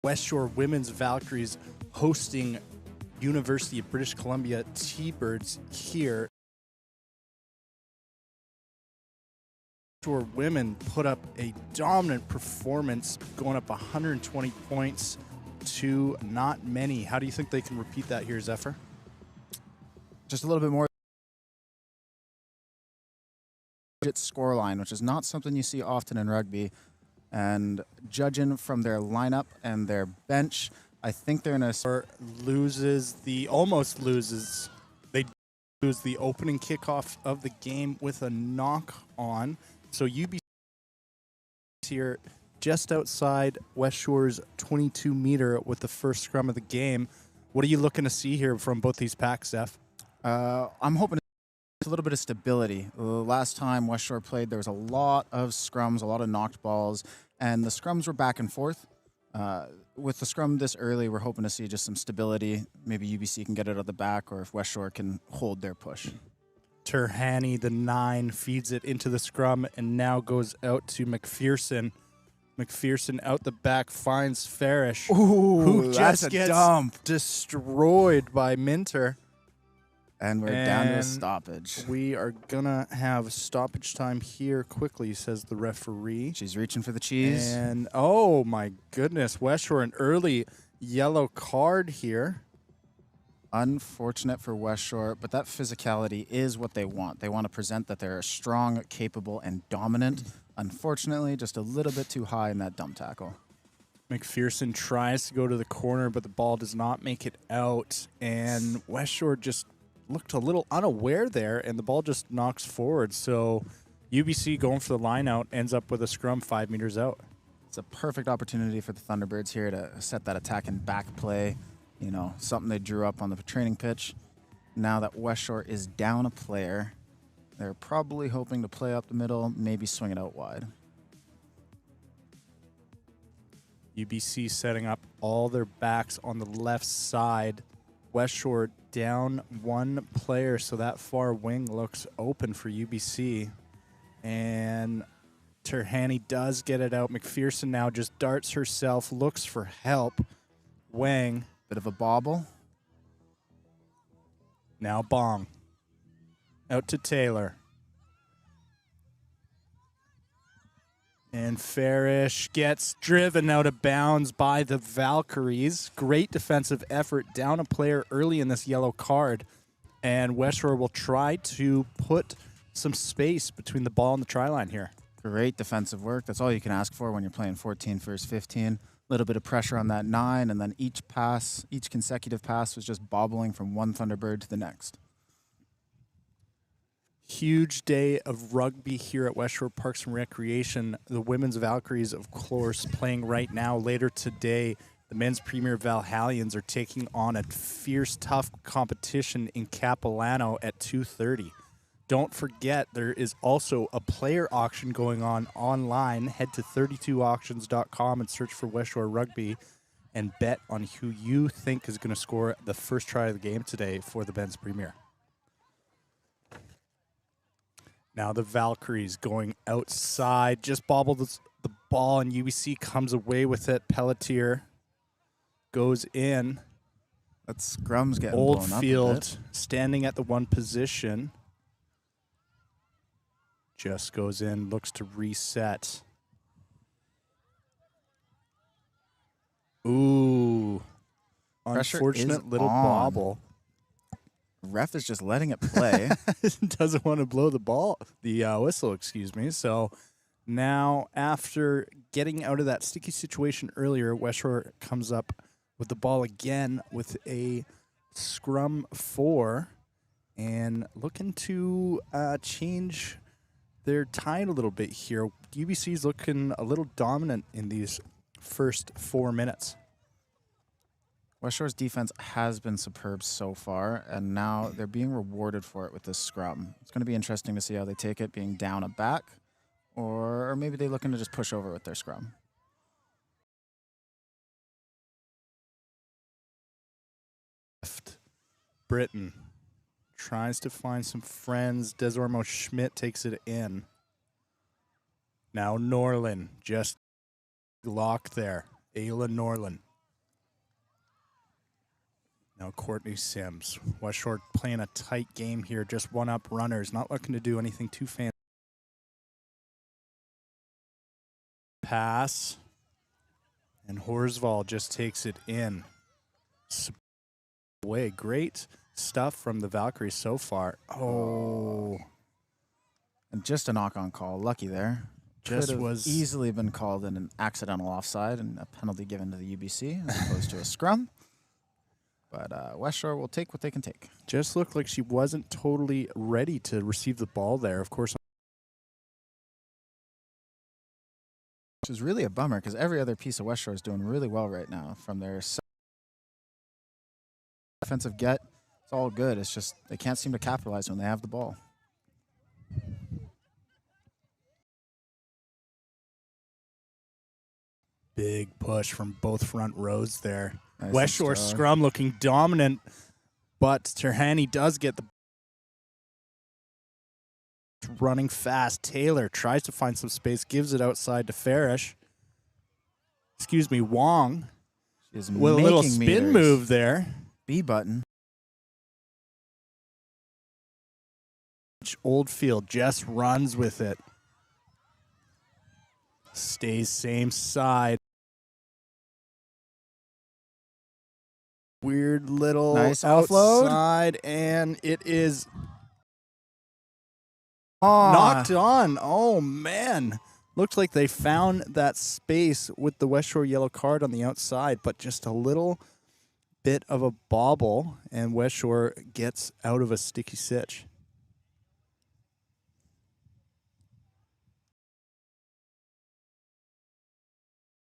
Westshore Women's Valkyries hosting University of British Columbia T-Birds here. Westshore women put up a dominant performance, going up 120 points to not many. How do you think they can repeat that here, Zephyr? Just a little bit more scoreline, which is not something you see often in rugby. And judging from their lineup and their bench, I think they're going to almost loses. They lose the opening kickoff of the game with a knock on. So UBC here just outside Westshore's 22-meter with the first scrum of the game. What are you looking to see here from both these packs, Zeph? I'm hoping a little bit of stability. Last time Westshore played, there was a lot of scrums, a lot of knocked balls, and the scrums were back and forth. With the scrum this early, we're hoping to see just some stability. Maybe UBC can get it out of the back, or if Westshore can hold their push. Terhani, the 9, feeds it into the scrum and now goes out to McPherson. McPherson out the back finds Farish, who just gets destroyed by Minter. And we're down to a stoppage. We are going to have stoppage time here quickly, says the referee. She's reaching for the cheese. And, oh, my goodness, Westshore, an early yellow card here. Unfortunate for Westshore, but that physicality is what they want. They want to present that they're strong, capable, and dominant. Unfortunately, just a little bit too high in that dump tackle. McPherson tries to go to the corner, but the ball does not make it out. And Westshore just looked a little unaware there, and the ball just knocks forward. So UBC going for the line out ends up with a scrum 5 meters out. It's a perfect opportunity for the Thunderbirds here to set that attack and back play. You know, something they drew up on the training pitch. Now that Westshore is down a player, they're probably hoping to play up the middle, maybe swing it out wide. UBC setting up all their backs on the left side. Westshore down 1 player, so that far wing looks open for UBC. And Terhani does get it out. McPherson now just darts herself, looks for help. Wang. Bit of a bobble. Now Bong. Out to Taylor. And Farish gets driven out of bounds by the Valkyries. Great defensive effort, down a player early in this yellow card. And Westshore will try to put some space between the ball and the try line here. Great defensive work. That's all you can ask for when you're playing 14 versus 15. A little bit of pressure on that 9, and then each consecutive pass was just bobbling from one Thunderbird to the next. Huge day of rugby here at Westshore Parks and Recreation. The women's Valkyries, of course, playing right now. Later today, the men's Premier Valhallians are taking on a fierce, tough competition in Capilano at 2:30. Don't forget, there is also a player auction going on online. Head to 32auctions.com and search for Westshore Rugby and bet on who you think is going to score the first try of the game today for the men's Premier. Now the Valkyries going outside, just bobbled the ball, and UBC comes away with it. Pelletier goes in. That scrum's getting blown up a bit. Oldfield standing at the 1 position. Just goes in, looks to reset. Ooh. Pressure Unfortunate little on. bobble. Ref is just letting it play. Doesn't want to blow the whistle, excuse me. So now, after getting out of that sticky situation earlier, Westshore comes up with the ball again with a scrum 4 and looking to change their tide a little bit here. UBC's looking a little dominant in these first 4 minutes. Westshore's defense has been superb so far, and now they're being rewarded for it with this scrum. It's going to be interesting to see how they take it, being down a back, or maybe they're looking to just push over with their scrum. Britain tries to find some friends. Desormo Schmidt takes it in. Now Norlin just locked there. Ayla Norlin. Now Courtney Sims. Westshore playing a tight game here, just one up runners, not looking to do anything too fancy. Pass. And Horsval just takes it in. Way. Great stuff from the Valkyries so far. Oh. And just a knock-on call. Lucky there. Just Could have was easily been called in an accidental offside and a penalty given to the UBC as opposed to a scrum. But Westshore will take what they can take. Just looked like she wasn't totally ready to receive the ball there. Of course. Which is really a bummer because every other piece of Westshore is doing really well right now. From their offensive get, it's all good. It's just they can't seem to capitalize when they have the ball. Big push from both front rows there. Nice Westshore scrum looking dominant, but Terhani does get the running fast. Taylor tries to find some space, gives it outside to Farish. Excuse me, Wong. With a little spin move there. B button. Oldfield just runs with it. Stays same side. Weird little nice offload. Outside, and it is knocked on. Oh, man. Looks like they found that space with the Westshore yellow card on the outside, but just a little bit of a bobble, and Westshore gets out of a sticky sitch.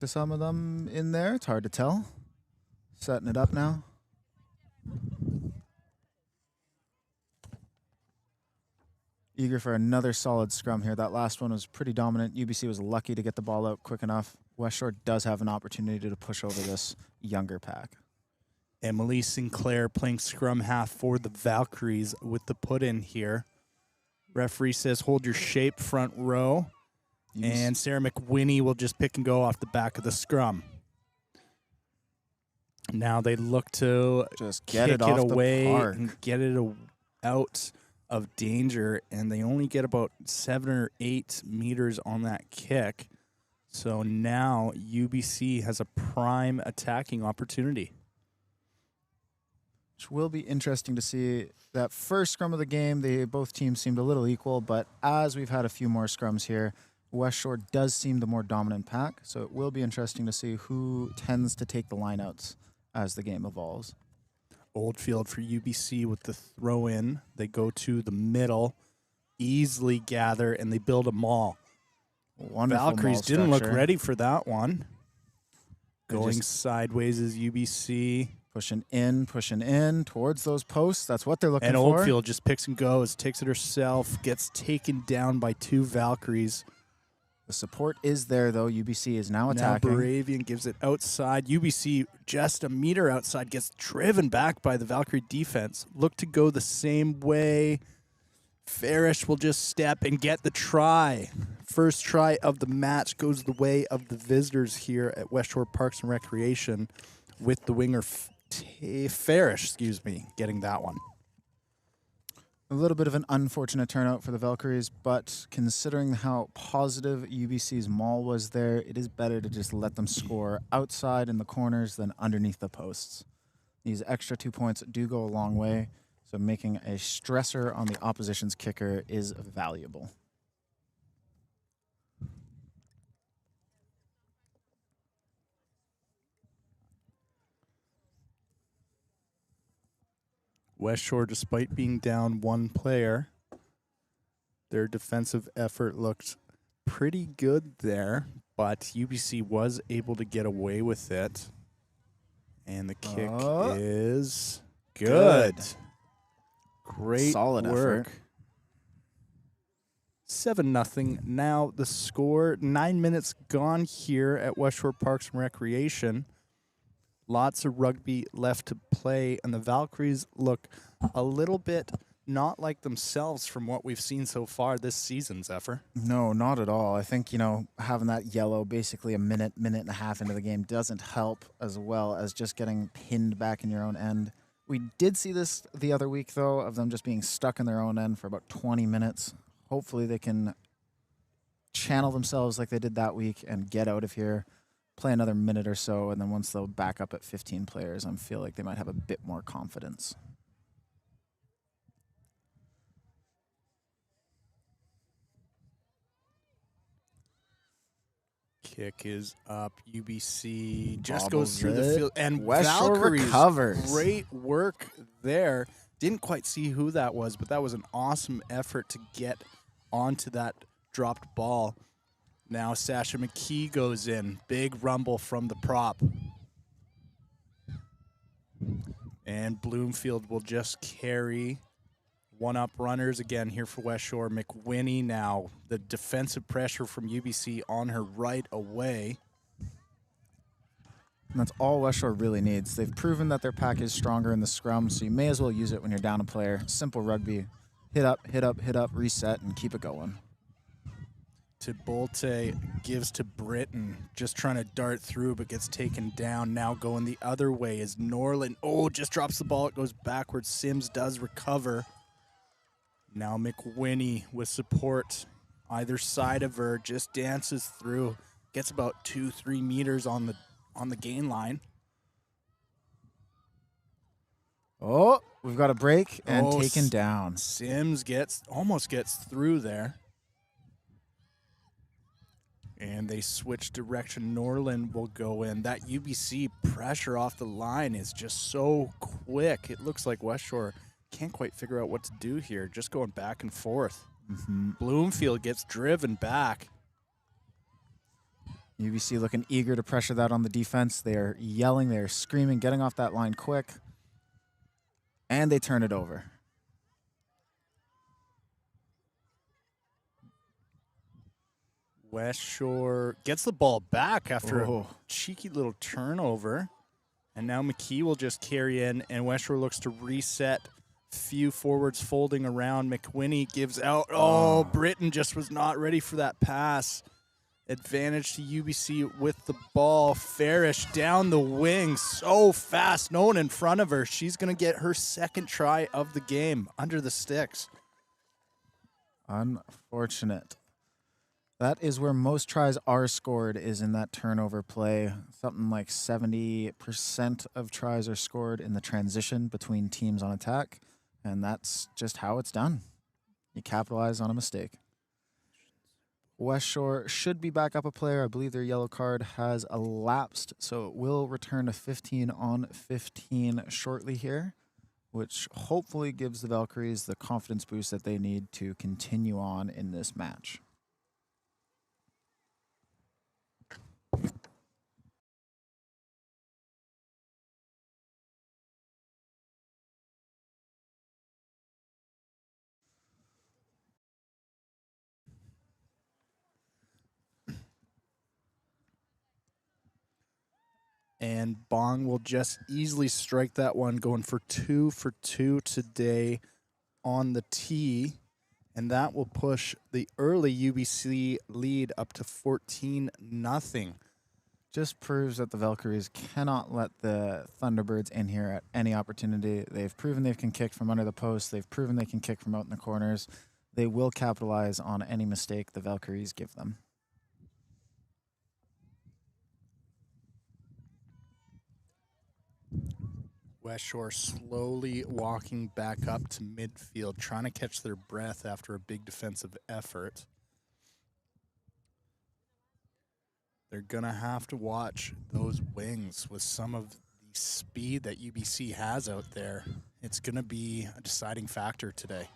To some of them in there, it's hard to tell. Setting it up now. Eager for another solid scrum here. That last one was pretty dominant. UBC was lucky to get the ball out quick enough. Westshore does have an opportunity to push over this younger pack. Emily Sinclair playing scrum half for the Valkyries with the put in here. Referee says hold your shape front row. And Sarah McWhinney will just pick and go off the back of the scrum. Now they look to just get kick it off away the park and get it out of danger, and they only get about 7 or 8 meters on that kick. So now UBC has a prime attacking opportunity. Which will be interesting to see. That first scrum of the game, both teams seemed a little equal, but as we've had a few more scrums here, Westshore does seem the more dominant pack, so it will be interesting to see who tends to take the lineouts as the game evolves. Oldfield for UBC with the throw in. They go to the middle, easily gather, and they build a maul. Wonderful Valkyries maul didn't look structure. ready for that one. They're Going just sideways is UBC. pushing in towards those posts. That's what they're looking And for. Oldfield just picks and goes, takes it herself, gets taken down by 2 Valkyries. The support is there, though. UBC is now Now attacking. Baravian gives it outside. UBC just a meter outside, gets driven back by the Valkyrie defense. Look to go the same way. Farish will just step and get the try. First try of the match goes the way of the visitors here at Westshore Parks and Recreation with the winger Farish, getting that one. A little bit of an unfortunate turnout for the Valkyries, but considering how positive UBC's maul was there, it is better to just let them score outside in the corners than underneath the posts. These extra 2 points do go a long way, so making a stressor on the opposition's kicker is valuable. Westshore, despite being down 1 player, their defensive effort looked pretty good there, but UBC was able to get away with it. And the kick is good. Great Solid work. effort. 7-0. Now the score, 9 minutes gone here at Westshore Parks and Recreation. Lots of rugby left to play, and the Valkyries look a little bit not like themselves from what we've seen so far this season, Zephyr. No, not at all. I think, having that yellow basically a minute and a half into the game doesn't help as well as just getting pinned back in your own end. We did see this the other week, though, of them just being stuck in their own end for about 20 minutes. Hopefully they can channel themselves like they did that week and get out of here, play another minute or so, and then once they'll back up at 15 players, I feel like they might have a bit more confidence. Kick is up. UBC just Bobbles goes through the it. field. And Westshore Valkyries, recovers. great work there. Didn't quite see who that was, but that was an awesome effort to get onto that dropped ball. Now Sasha McKee goes in. Big rumble from the prop. And Bloomfield will just carry one-up runners again here for Westshore. McWhinney now, the defensive pressure from UBC on her right away. And that's all Westshore really needs. They've proven that their pack is stronger in the scrum, so you may as well use it when you're down a player. Simple rugby. Hit up, hit up, hit up, reset, and keep it going. Tibolte gives to Britton, just trying to dart through, but gets taken down. Now going the other way is Norland. Oh, just drops the ball. It goes backwards. Sims does recover. Now McWhinney with support either side of her, just dances through, gets about 2-3 meters on the gain line. Oh, we've got a break and Oh, taken down. Sims almost gets through there. And they switch direction. Norland will go in. That UBC pressure off the line is just so quick. It looks like Westshore can't quite figure out what to do here. Just going back and forth. Bloomfield gets driven back. UBC looking eager to pressure that on the defense. They're yelling, they're screaming, getting off that line quick. And they turn it over. Westshore gets the ball back after Oh. a cheeky little turnover. And now McKee will just carry in, and Westshore looks to reset. Few forwards folding around. McWhinney gives out. Oh, Britton just was not ready for that pass. Advantage to UBC with the ball. Farish down the wing so fast. No one in front of her. She's going to get her second try of the game under the sticks. Unfortunate. That is where most tries are scored, is in that turnover play. Something like 70% of tries are scored in the transition between teams on attack, and that's just how it's done. You capitalize on a mistake. Westshore should be back up a player. I believe their yellow card has elapsed, so it will return to 15 on 15 shortly here, which hopefully gives the Valkyries the confidence boost that they need to continue on in this match. And Bong will just easily strike that one, going for 2 for 2 today on the tee. And that will push the early UBC lead up to 14-0. Just proves that the Valkyries cannot let the Thunderbirds in here at any opportunity. They've proven they can kick from under the post. They've proven they can kick from out in the corners. They will capitalize on any mistake the Valkyries give them. Westshore slowly walking back up to midfield, trying to catch their breath after a big defensive effort. They're going to have to watch those wings with some of the speed that UBC has out there. It's going to be a deciding factor today.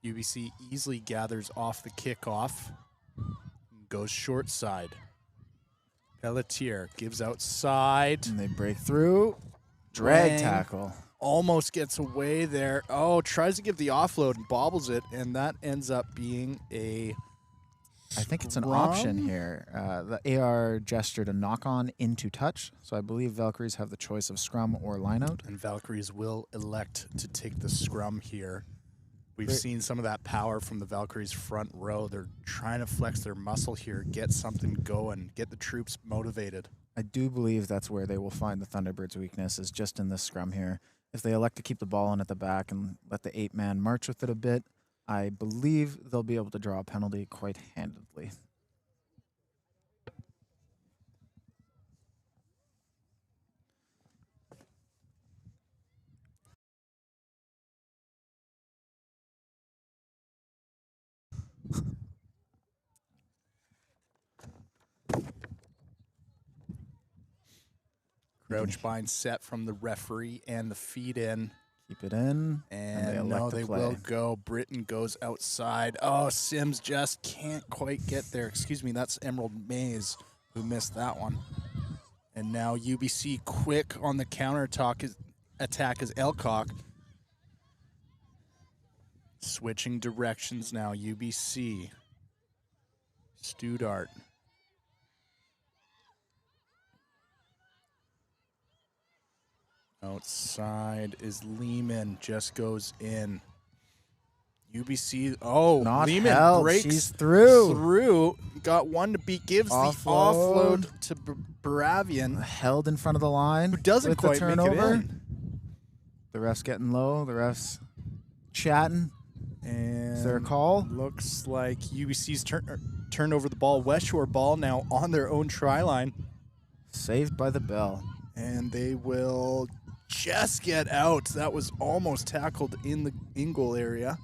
UBC easily gathers off the kickoff, goes short side. Pelletier gives outside. And they break through. Drag Lang tackle. almost gets away there. Oh, tries to give the offload and bobbles it, and that ends up being a I think it's an scrum? option here. The AR gestured a knock-on into touch, so I believe Valkyries have the choice of scrum or lineout. And Valkyries will elect to take the scrum here. We've seen some of that power from the Valkyries front row. They're trying to flex their muscle here, get something going, get the troops motivated. I do believe that's where they will find the Thunderbirds' weakness, is just in this scrum here. If they elect to keep the ball in at the back and let the 8-man march with it a bit, I believe they'll be able to draw a penalty quite handedly. Crouch bind set from the referee and the feed in. Keep it in, And they elect to play. will go. Britton goes outside. Oh, Sims just can't quite get there. Excuse me, that's Emerald Mays who missed that one. And now UBC quick on the counter attack is Elcock. Switching directions now, UBC. Studart. Outside is Lehman, just goes in. UBC, Not Lehman held. breaks She's through. through. Got one to beat, gives the offload to Baravian. Held in front of the line. Who doesn't with quite the make turnover. it in. The ref's getting low. The ref's chatting. And is there a call? Looks like UBC's turned over the ball. Westshore ball now on their own try line. Saved by the bell. And they will just get out. That was almost tackled in the in-goal area.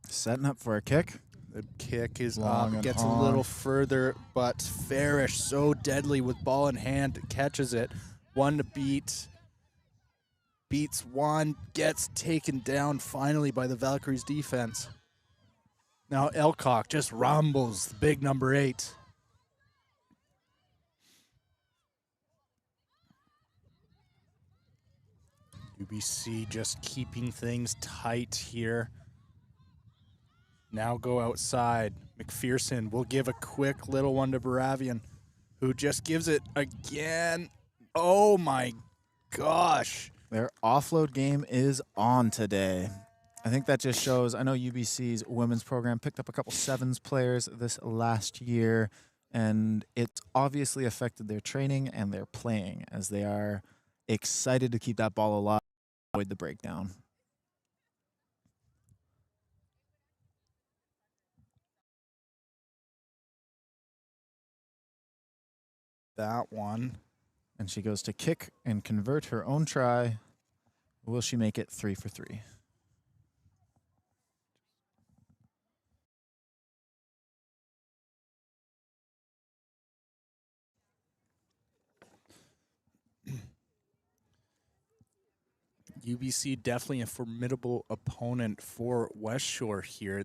Setting up for a kick. The kick is Long up, and gets a on. little further, but Farish, so deadly with ball in hand, catches it. One to beat. Beats one, gets taken down finally by the Valkyries defense. Now Elcock just rumbles the big number 8. UBC just keeping things tight here. Now go outside. McPherson will give a quick little one to Baravian, who just gives it again. Oh my gosh. Their offload game is on today. I think that just shows, I know UBC's women's program picked up a couple sevens players this last year, and it's obviously affected their training and their playing, as they are excited to keep that ball alive, avoid the breakdown. That one. And she goes to kick and convert her own try. Will she make it 3 for 3? UBC definitely a formidable opponent for Westshore here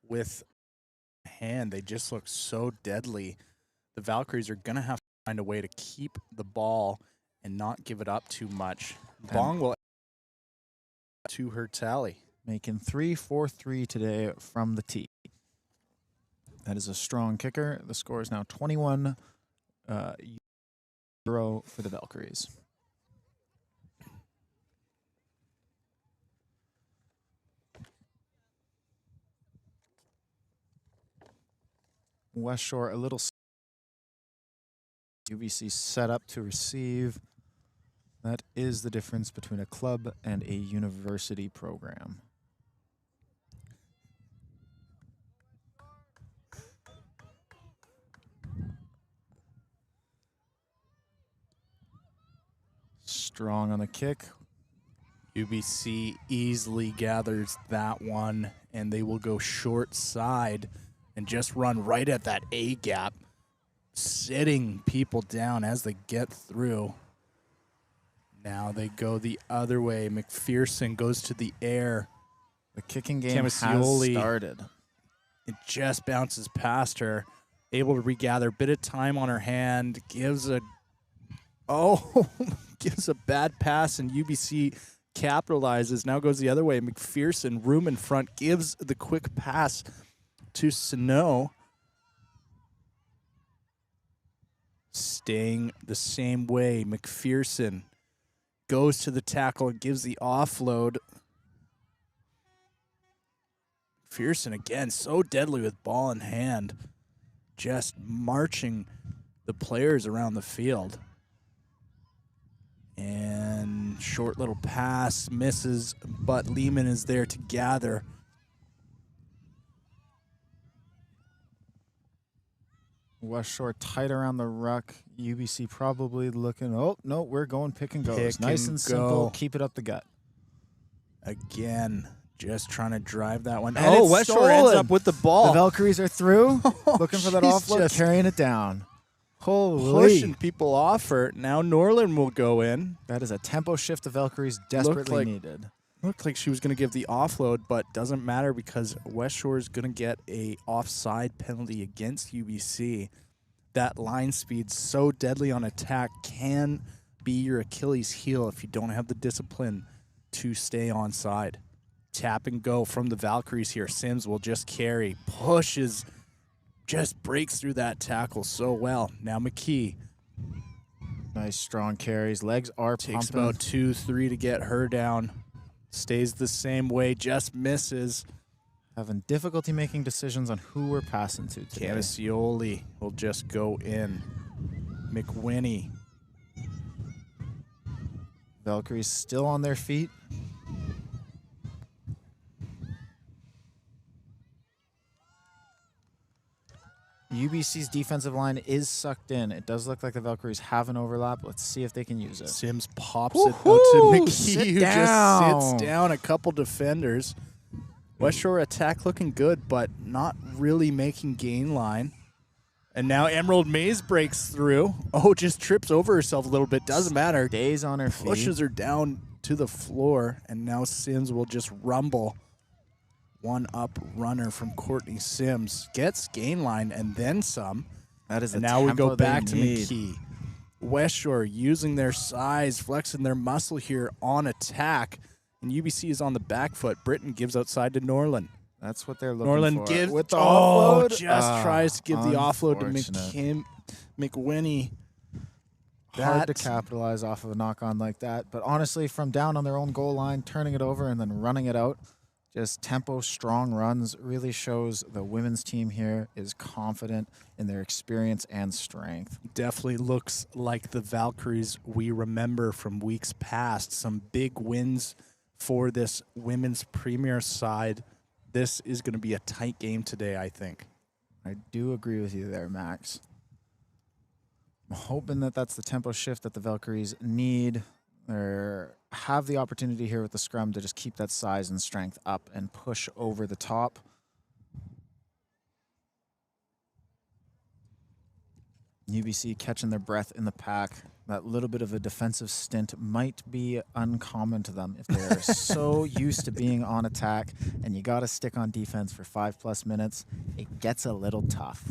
with hand. They just look so deadly. The Valkyries are going to have to find a way to keep the ball and not give it up too much. Bong will to her tally. Making 3-4-3 today from the tee. That is a strong kicker. The score is now 21 euro for the Valkyries. Westshore a little UBC set up to receive. That is the difference between a club and a university program. Strong on the kick. UBC easily gathers that one, and they will go short side and just run right at that A gap, sitting people down as they get through. Now they go the other way. McPherson goes to the air. The kicking game has Camasioli, started. It just bounces past her. Able to regather. Bit of time on her hand. Gives a bad pass, and UBC capitalizes. Now goes the other way. McPherson, room in front, gives the quick pass to Sano. Staying the same way. McPherson goes to the tackle and gives the offload. McPherson again, so deadly with ball in hand. Just marching the players around the field. And short little pass misses, but Lehman is there to gather. Westshore tight around the ruck. UBC probably looking, oh, no, we're going pick and goes. Pick nice and and simple. go. Keep it up the gut. Again, just trying to drive that one. And oh, it's Westshore ends stolen. up with the ball. The Valkyries are through. Looking for that she's offload, just carrying it down. Holy. Pushing people off her. Now Norland will go in. That is a tempo shift the Valkyries desperately needed. Looked like she was going to give the offload, but doesn't matter because Westshore is going to get a offside penalty against UBC. That line speed, so deadly on attack, can be your Achilles heel if you don't have the discipline to stay onside. Tap and go from the Valkyries here. Sims will just carry, pushes, just breaks through that tackle so well. Now McKee. Nice strong carries. Legs are Takes pumping. about 2-3 to get her down. Stays the same way, just misses. Having difficulty making decisions on who we're passing to today. Cavicioli will just go in. McWhinney. Valkyries still on their feet. UBC's defensive line is sucked in. It does look like the Valkyries have an overlap. Let's see if they can use it. Sims pops it out to McKee, who down. just sits down a couple defenders. Westshore attack looking good, but not really making gain line. And now Emerald Maze breaks through. Oh, just trips over herself a little bit. Doesn't matter. Stays on her feet. Pushes her down to the floor, and now Sims will just rumble. One up runner from Courtney Sims. Gets gain line and then some. That is and the now we go tempo they back to need. McKee. Westshore using their size, flexing their muscle here on attack. And UBC is on the back foot. Britain gives outside to Norland. That's what they're looking Norland for. gives with the offload. offload. Just tries to give the offload to Unfortunate. McWhinney. Hard to capitalize off of a knock-on like that. But honestly, from down on their own goal line, turning it over and then running it out, just tempo, strong runs really shows the women's team here is confident in their experience and strength. Definitely looks like the Valkyries we remember from weeks past. Some big wins for this women's premier side. This is going to be a tight game today, I think. I do agree with you there, Max. I'm hoping that that's the tempo shift that the Valkyries need. They have the opportunity here with the scrum to just keep that size and strength up and push over the top. UBC catching their breath in the pack. That little bit of a defensive stint might be uncommon to them if they're so used to being on attack and you got to stick on defense for 5+ minutes. It gets a little tough.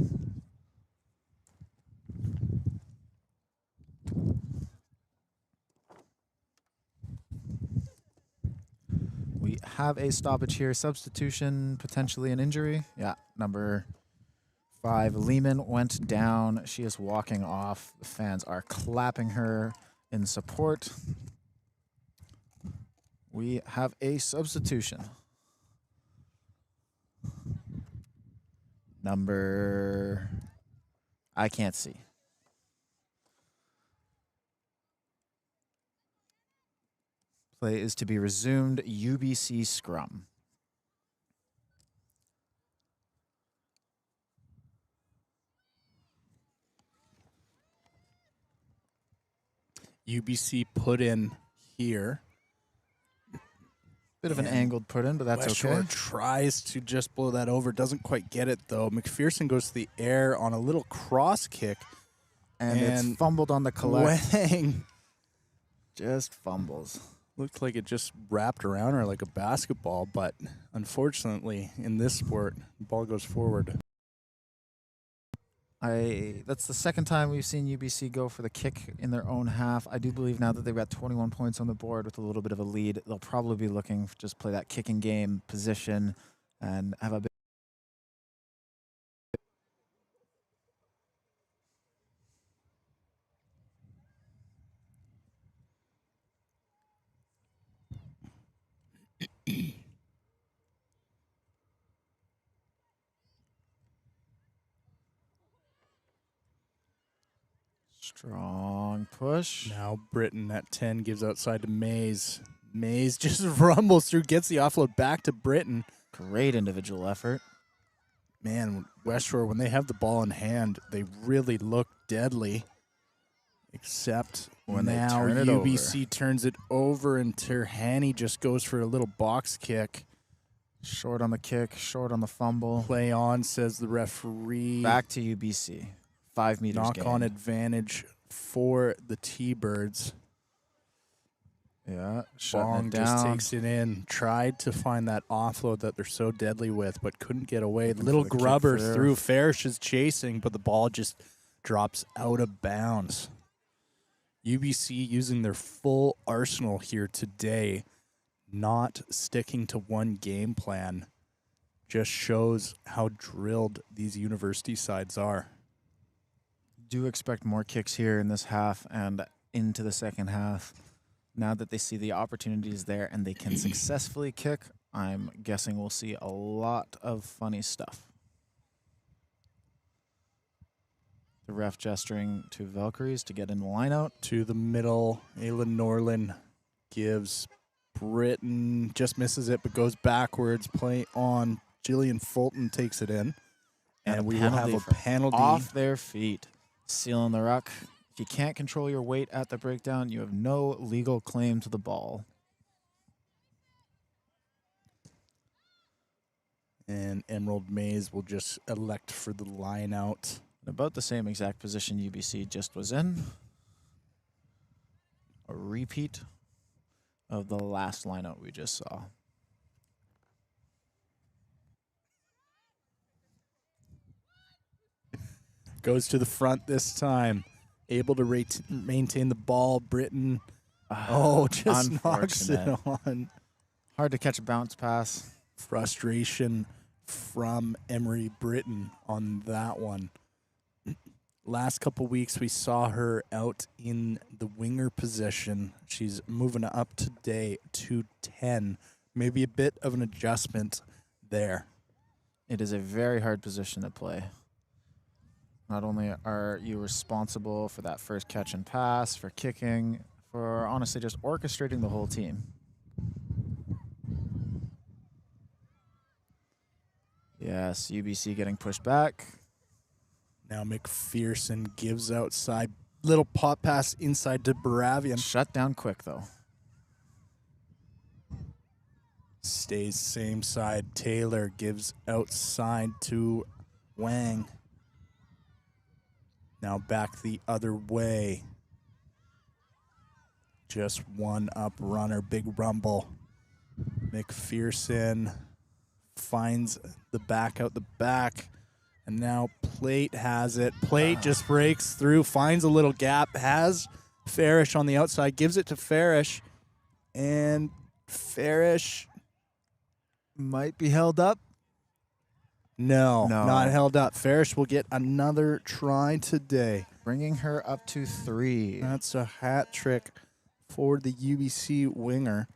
We have a stoppage here. Substitution, potentially an injury. Yeah, number 5, Lehman went down. She is walking off. The fans are clapping her in support. We have a substitution. Number, I can't see. Play is to be resumed. UBC scrum. UBC put in here. Bit of an angled put in, but that's Westshore okay. tries to just blow that over. Doesn't quite get it, though. McPherson goes to the air on a little cross kick. And it's fumbled on the collect. Wang Just fumbles. looked like it just wrapped around her like a basketball, but unfortunately, in this sport, the ball goes forward. That's the second time we've seen UBC go for the kick in their own half. I do believe now that they've got 21 points on the board with a little bit of a lead, they'll probably be looking to just play that kicking game position and have a bit. Strong push. Now Britton at 10 gives outside to Mays. Mays just rumbles through, gets the offload back to Britton. Great individual effort. Man, Westshore, when they have the ball in hand, they really look deadly. Except when now they turn UBC turns it over and Terhani just goes for a little box kick. Short on the kick, short on the fumble. Play on, says the referee. Back to UBC. 5 meters Knock gain. on advantage for the T-Birds. Yeah, shutting Bong it down. just takes it in. Tried to find that offload that they're so deadly with, but couldn't get away. Little for the kick grubber through. through. Farish is chasing, but the ball just drops out of bounds. UBC using their full arsenal here today, not sticking to one game plan, just shows how drilled these university sides are. Do expect more kicks here in this half and into the second half. Now that they see the opportunities there and they can successfully kick, I'm guessing we'll see a lot of funny stuff. The ref gesturing to Valkyries to get in the line out. To the middle, Ayla Norlin gives Britton, just misses it, but goes backwards. Play on. Jillian Fulton takes it in. And we will have a penalty. Off their feet. Sealing the ruck. If you can't control your weight at the breakdown, you have no legal claim to the ball. And Emerald Mays will just elect for the line out. About the same exact position UBC just was in. A repeat of the last lineout we just saw. Goes to the front this time. Able to maintain the ball. Britton, just knocks it on. Hard to catch a bounce pass. Frustration from Emery Britton on that one. Last couple weeks, we saw her out in the winger position. She's moving up today to 10. Maybe a bit of an adjustment there. It is a very hard position to play. Not only are you responsible for that first catch and pass, for kicking, for honestly just orchestrating the whole team. Yes, UBC getting pushed back. Now McPherson gives outside. Little pop pass inside to Baravian. Shut down quick, though. Stays same side. Taylor gives outside to Wang. Now back the other way. Just one up runner. Big rumble. McPherson finds the back out the back. And now Plate has it. Plate just breaks through, finds a little gap, has Farish on the outside, gives it to Farish. And Farish might be held up. No, not held up. Farish will get another try today. Bringing her up to 3. That's a hat trick for the UBC winger.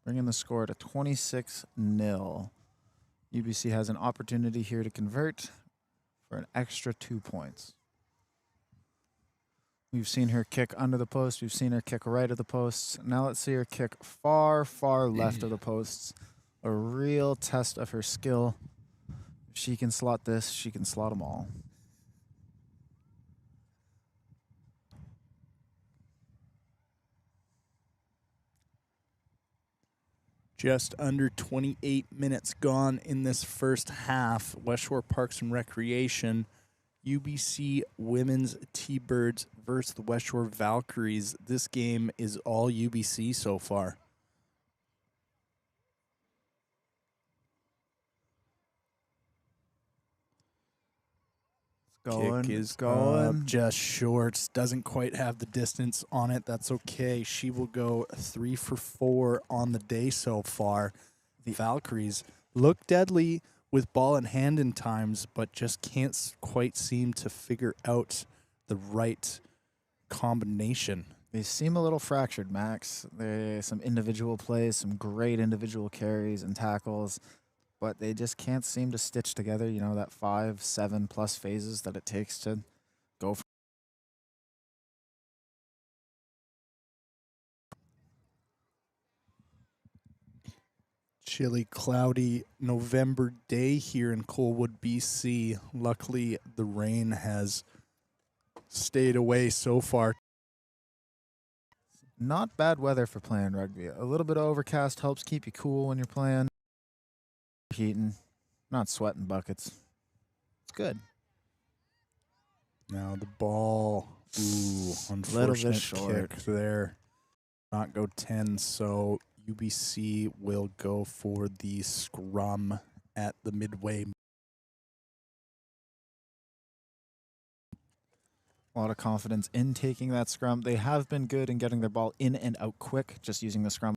Bringing the score to 26-0. UBC has an opportunity here to convert for an extra 2 points. We've seen her kick under the post. We've seen her kick right of the posts. Now let's see her kick far, far left of the posts. A real test of her skill. If she can slot this, she can slot them all. Just under 28 minutes gone in this first half. Westshore Parks and Recreation, UBC Women's T-Birds versus the Westshore Valkyries. This game is all UBC so far. Kick is going. Just short. Doesn't quite have the distance on it. That's okay. She will go 3 for 4 on the day so far. The Valkyries look deadly with ball in hand in times, but just can't quite seem to figure out the right combination. They seem a little fractured, Max. Some individual plays, some great individual carries and tackles. but they just can't seem to stitch together, you know, that 5, 7+ phases that it takes to go from. Chilly, cloudy November day here in Colwood, BC. Luckily, the rain has stayed away so far. Not bad weather for playing rugby. A little bit of overcast helps keep you cool when you're playing. Heating, not sweating buckets. It's good. Now the ball, ooh, Little bit unfortunate short. kick there. Not go 10, so UBC will go for the scrum at the midway. A lot of confidence in taking that scrum. They have been good in getting their ball in and out quick, just using the scrum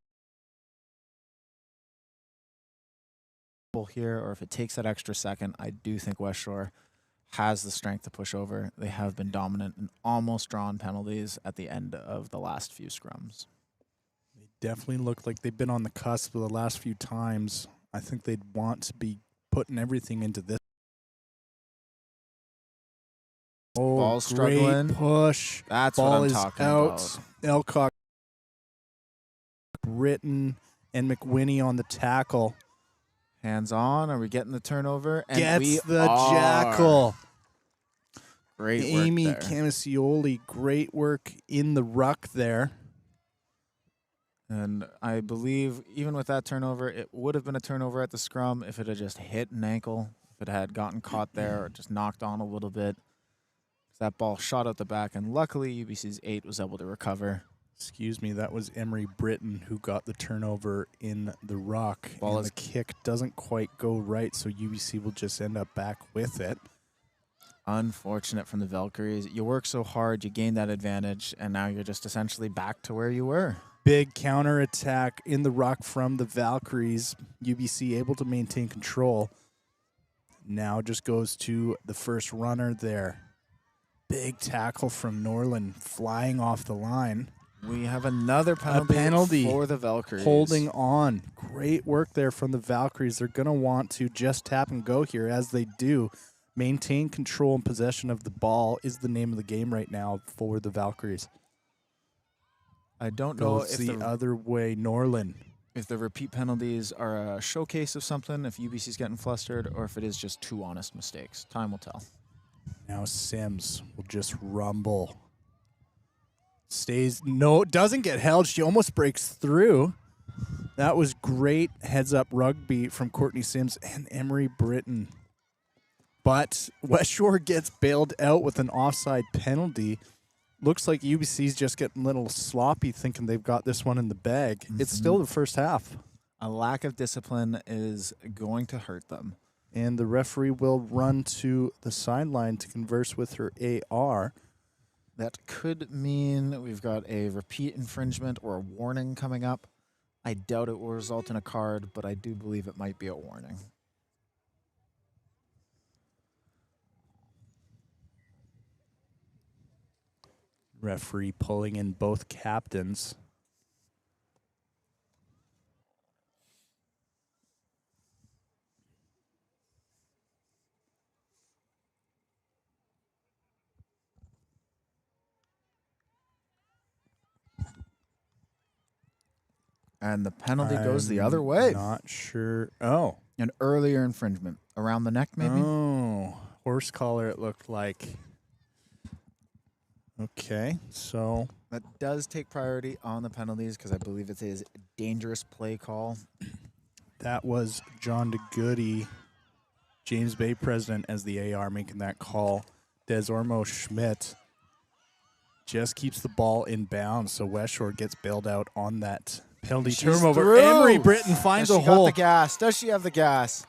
here, or if it takes that extra second, I do think Westshore has the strength to push over. They have been dominant and almost drawn penalties at the end of the last few scrums. They definitely look like they've been on the cusp of the last few times. I think they'd want to be putting everything into this. Oh, Ball's great struggling. push. That's Ball what I'm is talking out. about. Elcock, Britton, and McWhinney on the tackle. Hands on. Are we getting the turnover? And Gets we the are. jackal. Great Amy work there. Camisioli, great work in the ruck there. And I believe even with that turnover, it would have been a turnover at the scrum if it had just hit an ankle, if it had gotten caught there or just knocked on a little bit. That ball shot out the back, and luckily UBC's 8 was able to recover. Excuse me, that was Emery Britton who got the turnover in the ruck. Ball and is the kick doesn't quite go right, so UBC will just end up back with it. unfortunate from the Valkyries. You work so hard, you gain that advantage, and now you're just essentially back to where you were. Big counterattack in the ruck from the Valkyries. UBC able to maintain control. Now just goes to the first runner there. Big tackle from Norland flying off the line. We have another penalty for the Valkyries. Holding on. Great work there from the Valkyries. They're going to want to just tap and go here, as they do. Maintain control and possession of the ball is the name of the game right now for the Valkyries. I don't know Goes if the other way, Norland. If the repeat penalties are a showcase of something, if UBC's getting flustered, or if it is just two honest mistakes. Time will tell. Now Sims will just rumble. Stays, no, doesn't get held. She almost breaks through. That was great heads-up rugby from Courtney Sims and Emery Britton. But Westshore gets bailed out with an offside penalty. Looks like UBC's just getting a little sloppy, thinking they've got this one in the bag. It's still the first half. A lack of discipline is going to hurt them. And the referee will run to the sideline to converse with her AR. That could mean we've got a repeat infringement or a warning coming up. I doubt it will result in a card, but I do believe it might be a warning. Referee pulling in both captains. And the penalty goes the other way. Not sure. Oh. An earlier infringement. Around the neck, maybe? Oh. Horse collar, it looked like. Okay, so. That does take priority on the penalties because I believe it is a dangerous play call. That was John DeGoody, James Bay president, as the AR making that call. Desormo Schmidt just keeps the ball in bounds, so Westshore gets bailed out on that penalty turnover. Through. Emery Britton finds a hole. Got the gas. Does she have the gas?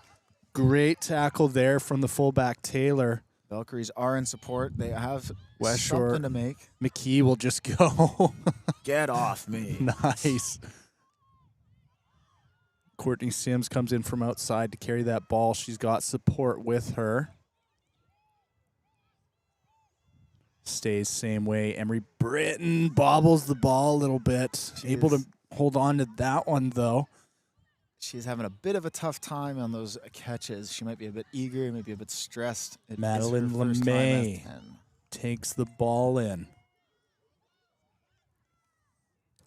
Great tackle there from the fullback Taylor. Valkyries are in support. They have Westshore, something to make. McKee will just go. Get off me. Nice. Courtney Sims comes in from outside to carry that ball. She's got support with her. Stays same way. Emery Britton bobbles the ball a little bit. Able to hold on to that one, though. She's having a bit of a tough time on those catches. She might be a bit eager, maybe a bit stressed. It is her Madeline first time LeMay F10. takes the ball in.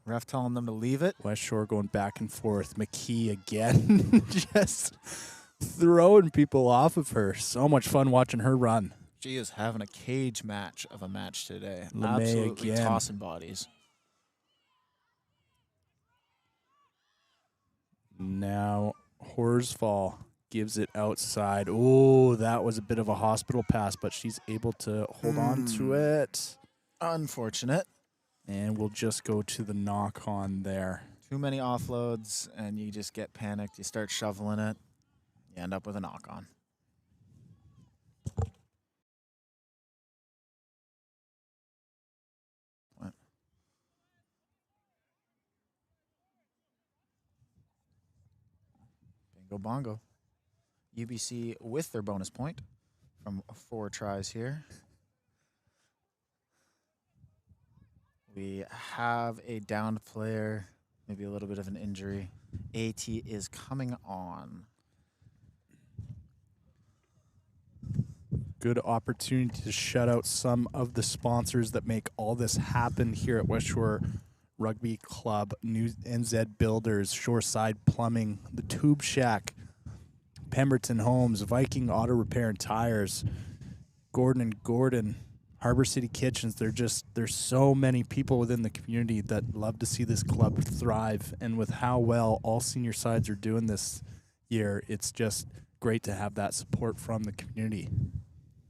Ref telling them to leave it. Westshore going back and forth. McKee again, just throwing people off of her. So much fun watching her run. She is having a cage match of a match today. LeMay Absolutely again. tossing bodies. Now Horsfall gives it outside. Oh, that was a bit of a hospital pass, but she's able to hold on to it. Unfortunate. And we'll just go to the knock on there. Too many offloads, and you just get panicked. You start shoveling it. You end up with a knock on. What? Bingo bongo. UBC with their bonus point from 4 tries here. We have a downed player, maybe a little bit of an injury. AT is coming on. Good opportunity to shut out some of the sponsors that make all this happen here at Westshore Rugby Club. New NZ Builders, Shoreside Plumbing, the Tube Shack, Pemberton Homes, Viking Auto Repair and Tires, Gordon & Gordon, Harbor City Kitchens. There's so many people within the community that love to see this club thrive. And with how well all senior sides are doing this year, it's just great to have that support from the community.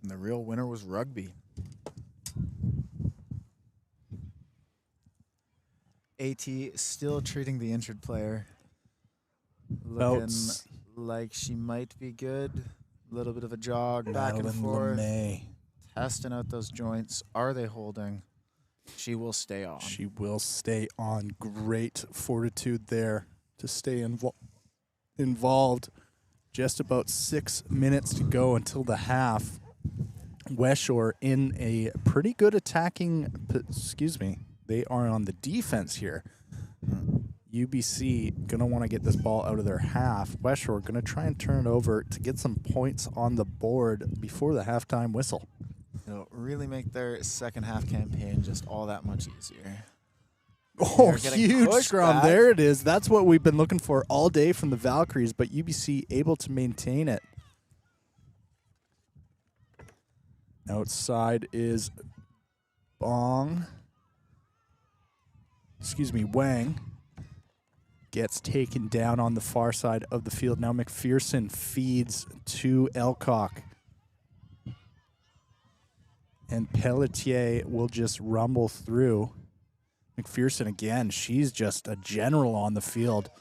And the real winner was Rugby. AT still treating the injured player. Looking like she might be good. A little bit of a jog back and forth. LeMay. Testing out those joints. Are they holding? She will stay on. She will stay on. Great fortitude there to stay involved. Just about 6 minutes to go until the half. Westshore in a pretty good attacking, they are on the defense here. UBC going to want to get this ball out of their half. Westshore going to try and turn it over to get some points on the board before the halftime whistle. It'll really make their second half campaign just all that much easier. Oh, huge scrum. Back. There it is. That's what we've been looking for all day from the Valkyries, but UBC able to maintain it. Outside is Wang. Gets taken down on the far side of the field. Now McPherson feeds to Elcock. And Pelletier will just rumble through. McPherson again, she's just a general on the field.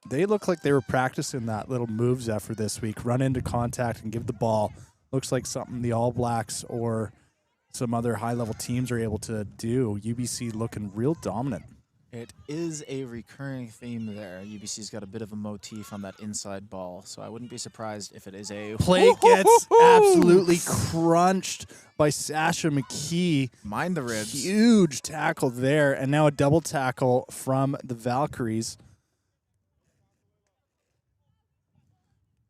They look like they were practicing that little moves effort this week. Run into contact and give the ball. Looks like something the All Blacks or some other high-level teams are able to do. UBC looking real dominant. It is a recurring theme there. UBC's got a bit of a motif on that inside ball, so I wouldn't be surprised if it is a... Play gets absolutely crunched by Sasha McKee. Mind the ribs. Huge tackle there, and now a double tackle from the Valkyries.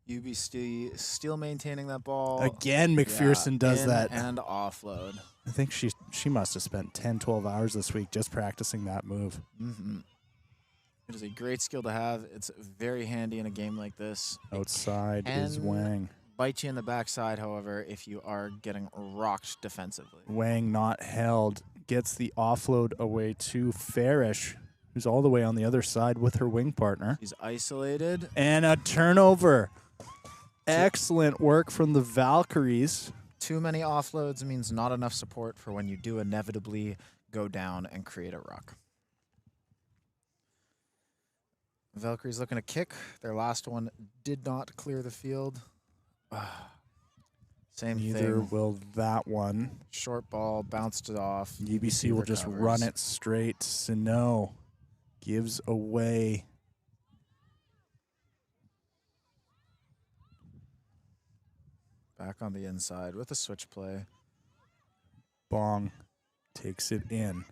UBC still maintaining that ball. Again, McPherson does that. And offload. I think she must have spent 10, 12 hours this week just practicing that move. Mm-hmm. It is a great skill to have. It's very handy in a game like this. Outside is Wang. Bite you in the backside, however, if you are getting rocked defensively. Wang not held. Gets the offload away to Farish, who's all the way on the other side with her wing partner. She's isolated. And a turnover. Excellent work from the Valkyries. Too many offloads means not enough support for when you do inevitably go down and create a ruck. Valkyries looking to kick. Their last one did not clear the field. Same thing. Neither will that one. Short ball, bounced it off. UBC will just run it straight. Sano gives away. Back on the inside with a switch play. Bong takes it in.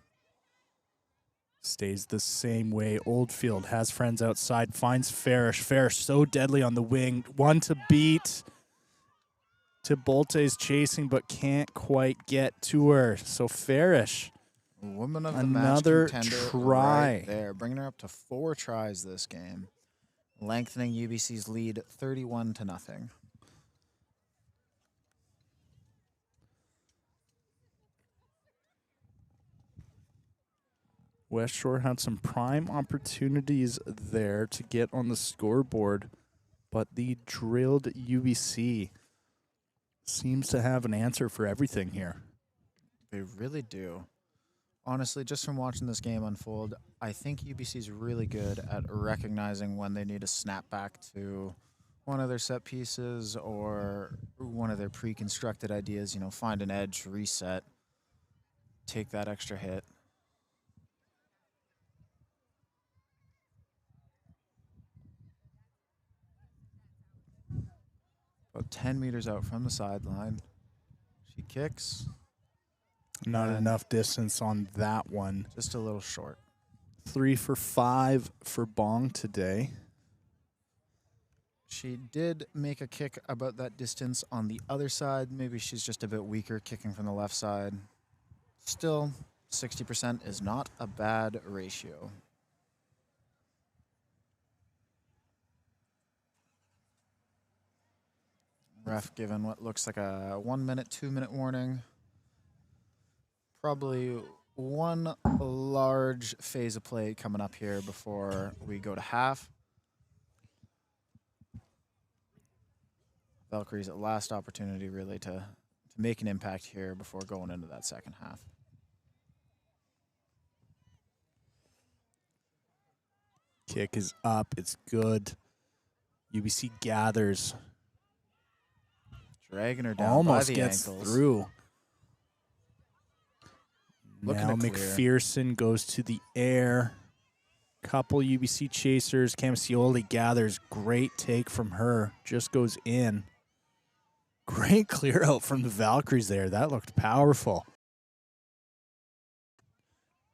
Stays the same way. Oldfield has friends outside, finds Farish. Farish so deadly on the wing. One to beat. Tibolte's chasing but can't quite get to her. So Farish, Woman of the another match contender try. right there, bringing her up to 4 tries this game, lengthening UBC's lead 31-0. Westshore had some prime opportunities there to get on the scoreboard, but the drilled UBC seems to have an answer for everything here. They really do. Honestly, just from watching this game unfold, I think UBC is really good at recognizing when they need to snap back to one of their set pieces or one of their pre-constructed ideas, find an edge, reset, take that extra hit. About 10 meters out from the sideline. She kicks. Not enough distance on that one. Just a little short. 3 for 5 for Bong today. She did make a kick about that distance on the other side. Maybe she's just a bit weaker kicking from the left side. Still, 60% is not a bad ratio. Ref given what looks like a 1 minute, 2 minute warning. Probably one large phase of play coming up here before we go to half. Valkyrie's last opportunity really to make an impact here before going into that second half. Kick is up. It's good. UBC gathers. Dragging her down Almost by the gets ankles. through. Looking Now to clear. McPherson goes to the air. Couple UBC chasers. Camcioli gathers. Great take from her. Just goes in. Great clear out from the Valkyries there. That looked powerful.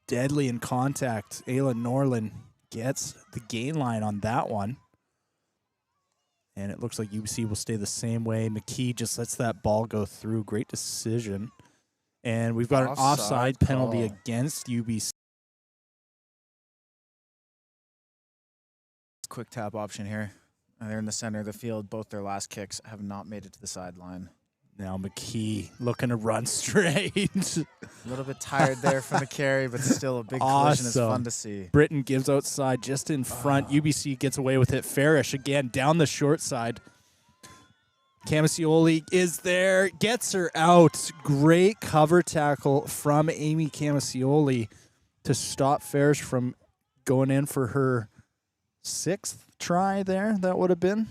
Deadly in contact. Ayla Norland gets the gain line on that one. And it looks like UBC will stay the same way. McKee just lets that ball go through. Great decision. And we've got an offside penalty against UBC. Quick tap option here. They're in the center of the field. Both their last kicks have not made it to the sideline. Now McKee looking to run straight. A little bit tired there from the carry, but still a big collision is fun to see. Britton gives outside just in front. UBC gets away with it. Farish again down the short side. Camcioli is there, gets her out. Great cover tackle from Amy Camcioli to stop Farish from going in for her 6th try there. That would have been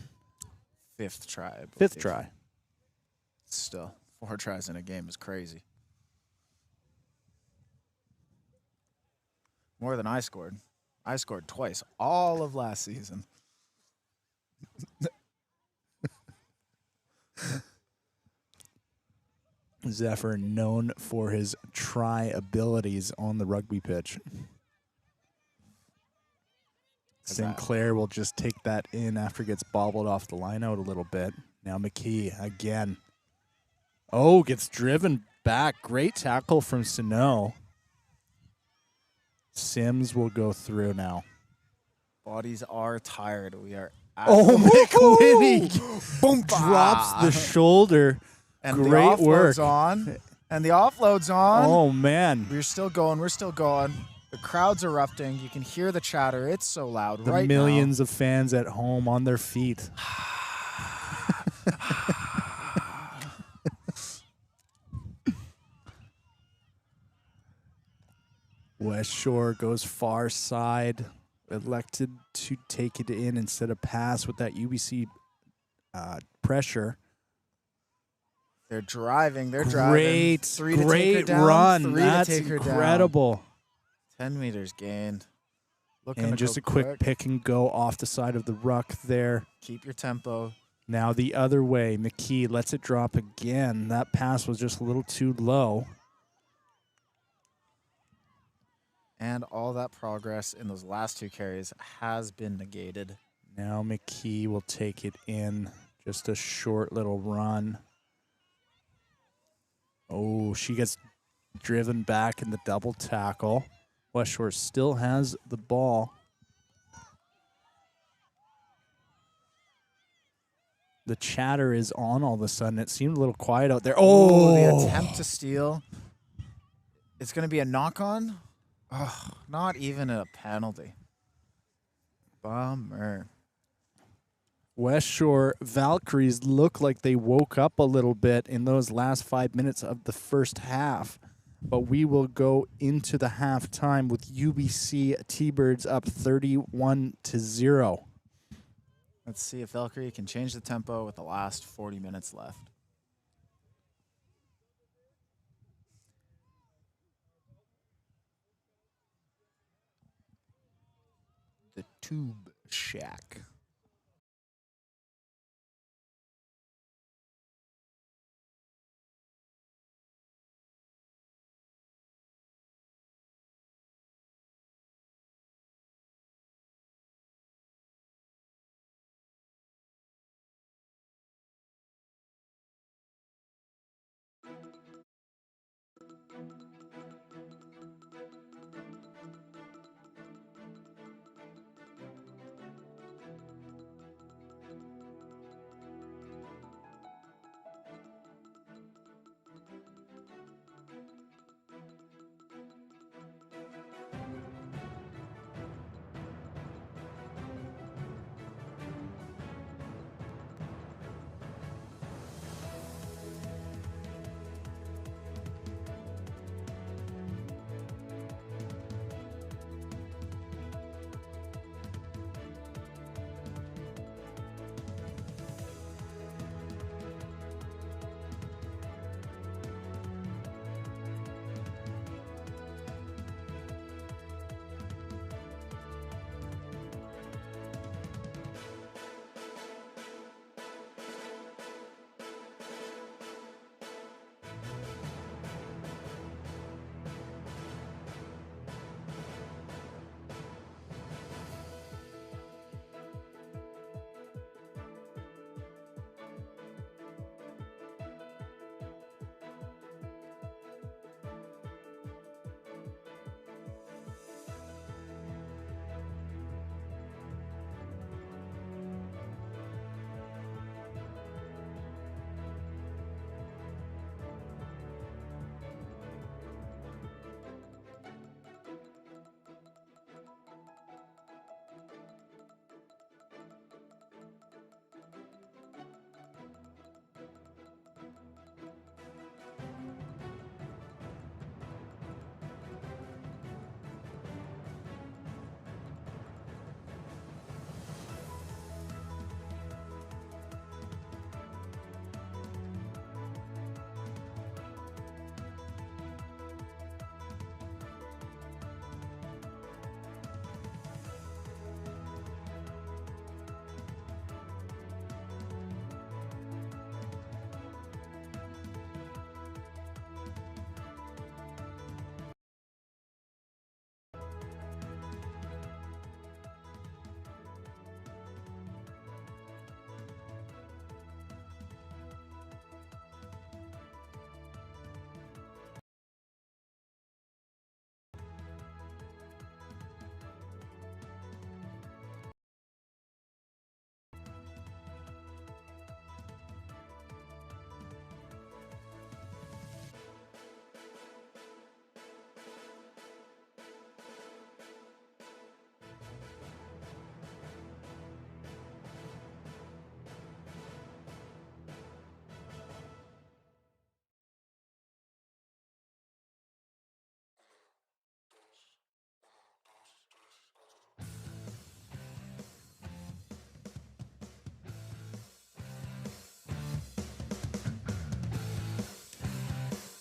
5th try. 5th try. Still, 4 tries in a game is crazy. More than I scored. I scored twice all of last season. Zephyr known for his try abilities on the rugby pitch. Sinclair will just take that in after it gets bobbled off the line out a little bit. Now McKee again. Oh, gets driven back. Great tackle from Sano. Sims will go through now. Bodies are tired. We are McWhinney boom, drops the shoulder. And great the work. On. And the offload's on. Oh, man. We're still going. We're still going. The crowd's erupting. You can hear the chatter. It's so loud The right millions of fans at home on their feet. Westshore goes far side, elected to take it in instead of pass with that UBC pressure. They're driving. They're Great, driving. 3 to great take her down, run. 3 That's to take her incredible. Down. 10 meters gained. Looking And to just go a quick pick and go off the side of the ruck there. Keep your tempo. Now the other way, McKee lets it drop again. That pass was just a little too low. And all that progress in those last 2 carries has been negated. Now McKee will take it in. Just a short little run. Oh, she gets driven back in the double tackle. Westshore still has the ball. The chatter is on all of a sudden. It seemed a little quiet out there. Oh, The attempt to steal. It's going to be a knock-on. Oh, not even a penalty. Bummer. Westshore Valkyries look like they woke up a little bit in those last 5 minutes of the first half. But we will go into the halftime with UBC T-Birds up 31-0. Let's see if Valkyrie can change the tempo with the last 40 minutes left. The Tube Shack.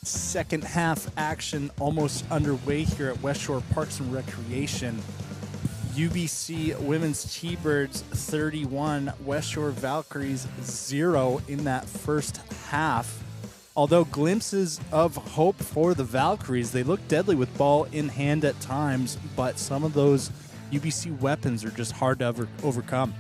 Second half action almost underway here at Westshore Parks and Recreation. UBC Women's T-Birds 31, Westshore Valkyries 0 in that first half. Although glimpses of hope for the Valkyries, they look deadly with ball in hand at times, but some of those UBC weapons are just hard to overcome.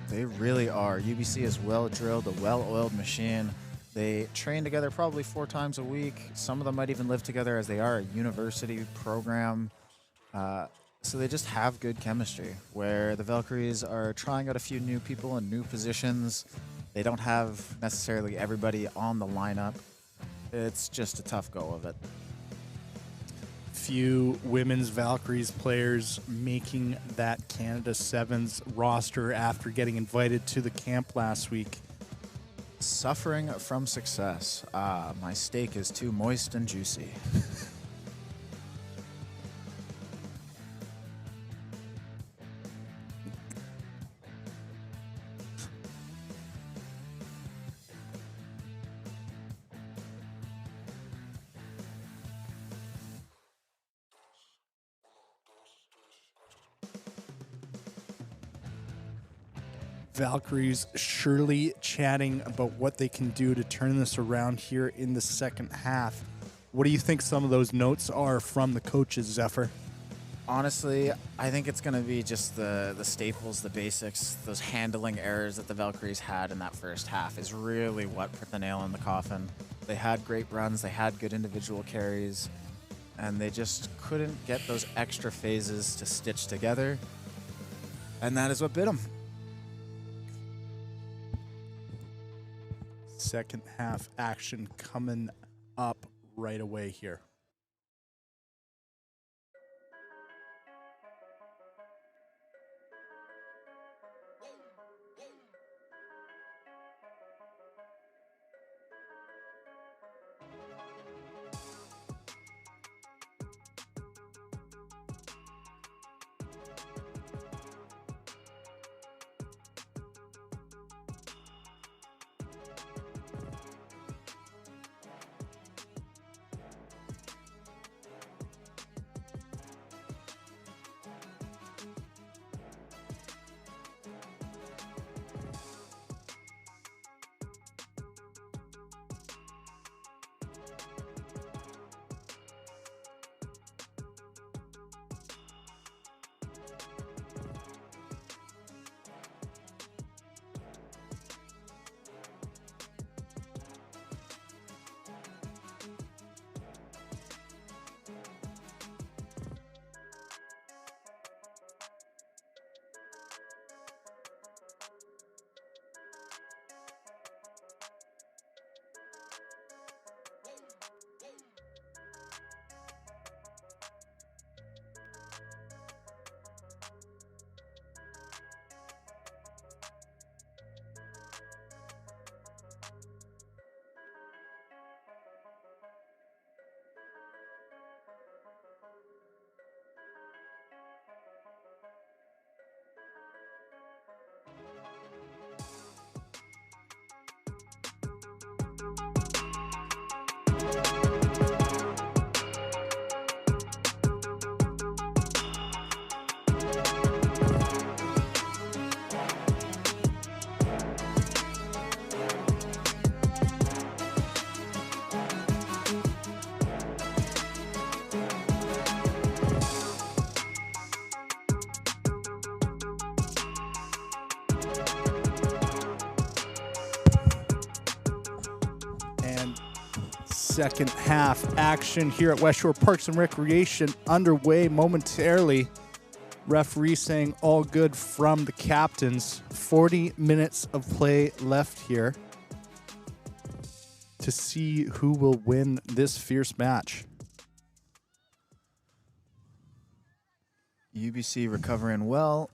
They really are. UBC is well-drilled, a well-oiled machine. They train together probably 4 times a week. Some of them might even live together as they are a university program. So they just have good chemistry, where the Valkyries are trying out a few new people in new positions. They don't have necessarily everybody on the lineup. It's just a tough go of it. Few women's Valkyries players making that Canada Sevens roster after getting invited to the camp last week. Suffering from success. My steak is too moist and juicy. Valkyries surely chatting about what they can do to turn this around here in the second half. What do you think some of those notes are from the coaches, Zephyr? Honestly, I think it's going to be just the staples, the basics, those handling errors that the Valkyries had in that first half is really what put the nail in the coffin. They had great runs, they had good individual carries, and they just couldn't get those extra phases to stitch together, and that is what bit them. Second half action coming up right away here. Second half action here at Westshore Parks and Recreation underway momentarily. Referee saying all good from the captains. 40 minutes of play left here to see who will win this fierce match. UBC recovering well.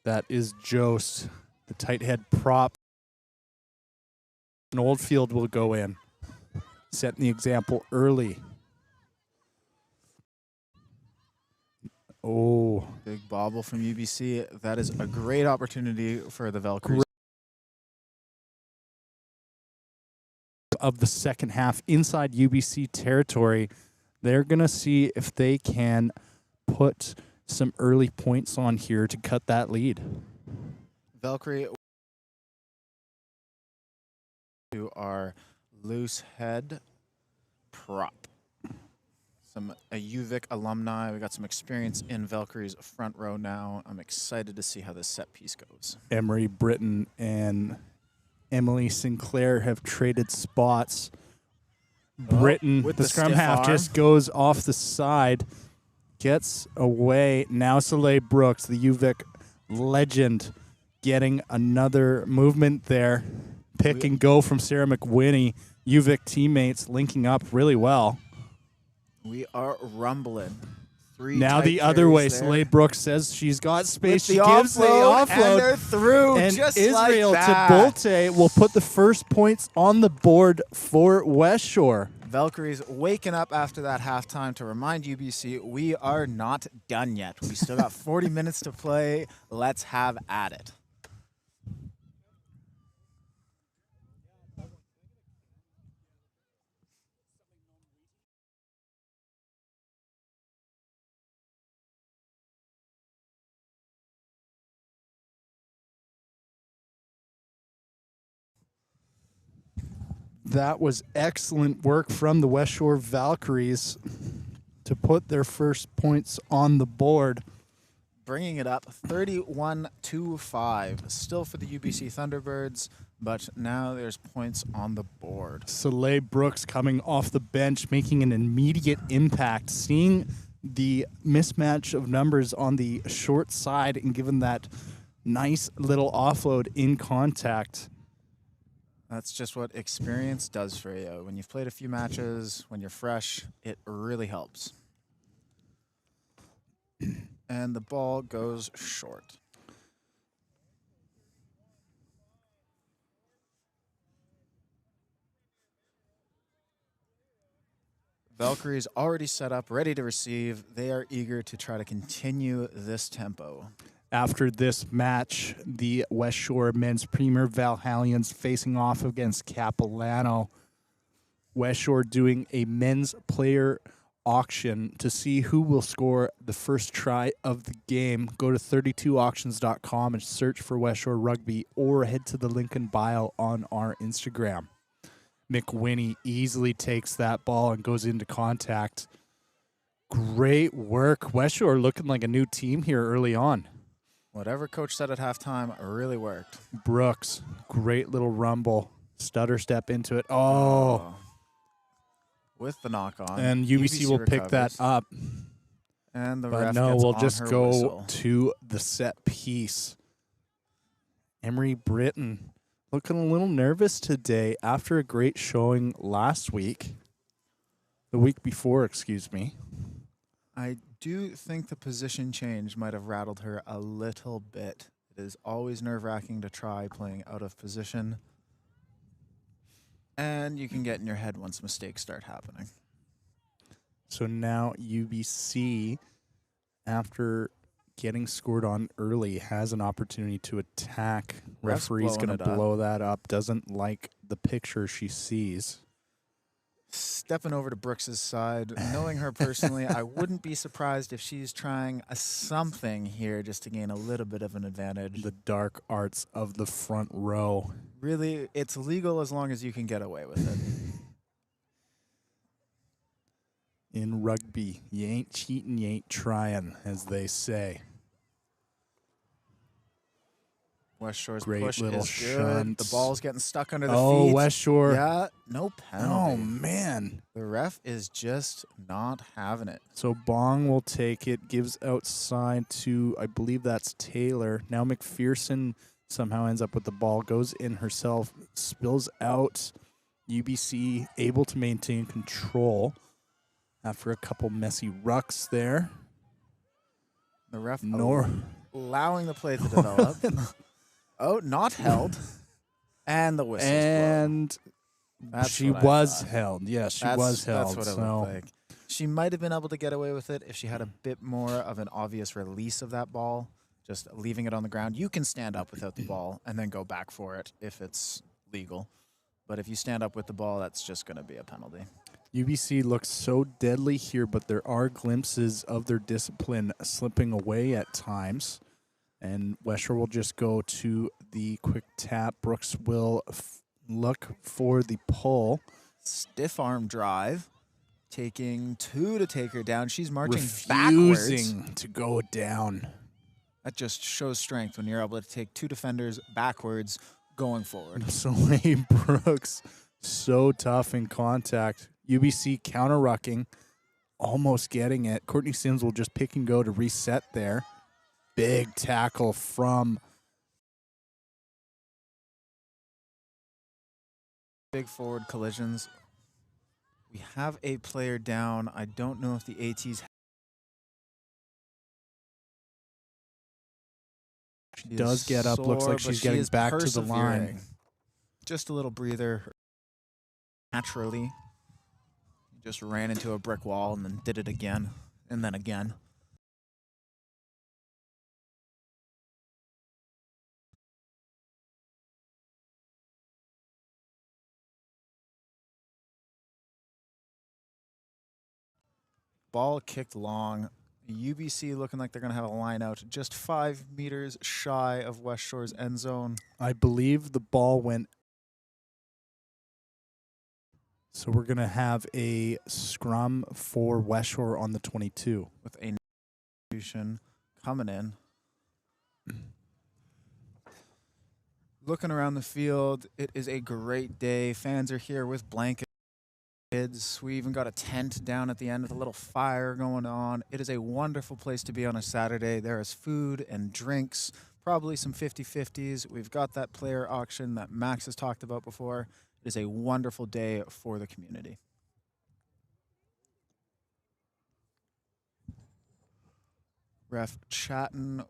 That is Jost, the tight head prop. An Oldfield will go in, setting the example early. Oh. Big bobble from UBC. That is a great opportunity for the Valkyries. Of the second half inside UBC territory, they're going to see if they can put some early points on here to cut that lead. Valkyrie our loose head prop. A UVic alumni. We got some experience in Valkyrie's front row now. I'm excited to see how this set piece goes. Emery Britton and Emily Sinclair have traded spots. Britton, with the the scrum stiff half, arm. just goes off the side, gets away. Now Soleil Brooks, the UVic legend, getting another movement there. Pick and go from Sarah McWhinney. UVic teammates linking up really well. We are rumbling. Now the other way. Soleil Brooks says she's got space. She gives the offload. and they're through. And just Israel like that. to Bolte will put the first points on the board for Westshore. Valkyries waking up after that halftime to remind UBC we are not done yet. We still got 40 minutes to play. Let's have at it. That was excellent work from the Westshore Valkyries to put their first points on the board. Bringing it up 31-5. Still for the UBC Thunderbirds, but now there's points on the board. Soleil Brooks coming off the bench, making an immediate impact. Seeing the mismatch of numbers on the short side and given that nice little offload in contact. That's just what experience does for you. When you've played a few matches, when you're fresh, it really helps. And the ball goes short. Valkyrie's already set up, ready to receive. They are eager to try to continue this tempo. After this match, the Westshore men's premier Valhallians facing off against Capilano. Westshore doing a men's player auction to see who will score the first try of the game. Go to 32auctions.com and search for Westshore Rugby or head to the link in bio on our Instagram. McWhinney easily takes that ball and goes into contact. Great work. Westshore looking like a new team here early on. Whatever coach said at halftime really worked. Brooks, great little rumble. Stutter step into it. Oh. With the knock on. And UBC will pick that up. And the But ref no, gets we'll on just her go whistle. to the set piece. Emery Britton looking a little nervous today after a great showing last week. The week before, excuse me. I do think the position change might have rattled her a little bit. It is always nerve-wracking to try playing out of position. And you can get in your head once mistakes start happening. So now UBC, after getting scored on early, has an opportunity to attack. Referee's going to blow that up. Doesn't like the picture she sees. Stepping over to Brooks's side, knowing her personally, I wouldn't be surprised if she's trying something here just to gain a little bit of an advantage. The dark arts of the front row. Really, it's legal as long as you can get away with it. In rugby, you ain't cheating, you ain't trying, as they say. Westshore's Great push little is good. shunt. The ball's getting stuck under the feet. Oh, Westshore. Yeah, no penalty. Oh, man. The ref is just not having it. So Bong will take it, gives outside to, I believe that's Taylor. Now McPherson somehow ends up with the ball, goes in herself, spills out. UBC able to maintain control after a couple messy rucks there. The ref Nor allowing the play to develop. Oh, not held. And the whistle. And she was held. Yes, she was held. That's what it looked like. She might have been able to get away with it if she had a bit more of an obvious release of that ball, just leaving it on the ground. You can stand up without the ball and then go back for it if it's legal. But if you stand up with the ball, that's just going to be a penalty. UBC looks so deadly here, but there are glimpses of their discipline slipping away at times. And Westshore will just go to the quick tap. Brooks will Look for the pull. Stiff arm drive. Taking 2 to take her down. She's marching Refusing backwards. to go down. That just shows strength when you're able to take 2 defenders backwards going forward. Soleil Brooks, so tough in contact. UBC counter-rucking, almost getting it. Courtney Sims will just pick and go to reset there. Big tackle from... Big forward collisions. We have a player down. I don't know if the ATs... She does get up. Looks like she's getting back to the line. Just a little breather. Naturally. Just ran into a brick wall and then did it again. And then again. Ball kicked long. UBC looking like they're going to have a line out just 5 meters shy of Westshore's end zone. I believe the ball went... So we're going to have a scrum for Westshore on the 22. With a institution coming in. Looking around the field, it is a great day. Fans are here with blankets. Kids. We even got a tent down at the end with a little fire going on. It is a wonderful place to be on a Saturday. There is food and drinks, probably some 50-50s. We've got that player auction that Max has talked about before. It is a wonderful day for the community. Ref chatting.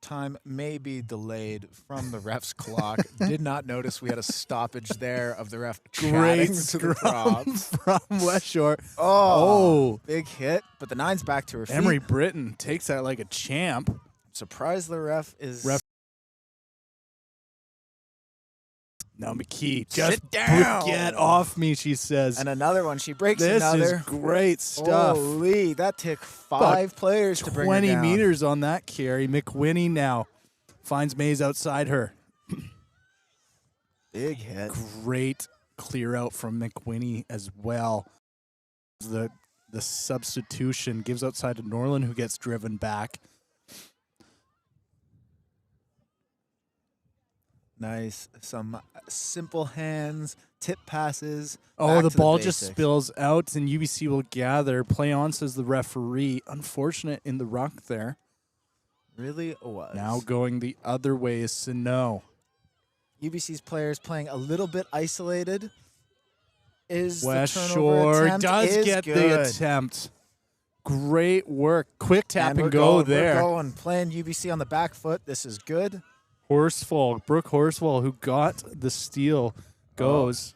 Time may be delayed from the ref's clock. Did not notice we had a stoppage there of the ref Great chatting to the scrum props. from Westshore. Oh, big hit, but the 9's back to her feet. Emery Britton takes that like a champ. Surprised the ref is... Now McKee, just sit down. Get off me, she says. And another one. She breaks this another. Is great stuff. Holy, that took 5 players to bring her 20 down. meters on that carry. McWhinney now finds Mays outside her. Big hit. Great clear out from McWhinney as well. The substitution gives outside to Norland, who gets driven back. Nice. Some simple hands, tip passes. Oh, the ball basics. just spills out, and UBC will gather. Play on, says the referee. Unfortunate in the ruck there. Really was. Now going the other way is Sino. UBC's players playing a little bit isolated. Westshore does get the attempt. Great work. Quick tap and go there. We're going. Playing UBC on the back foot. This is good. Brooke Horsfall, who got the steal, goes.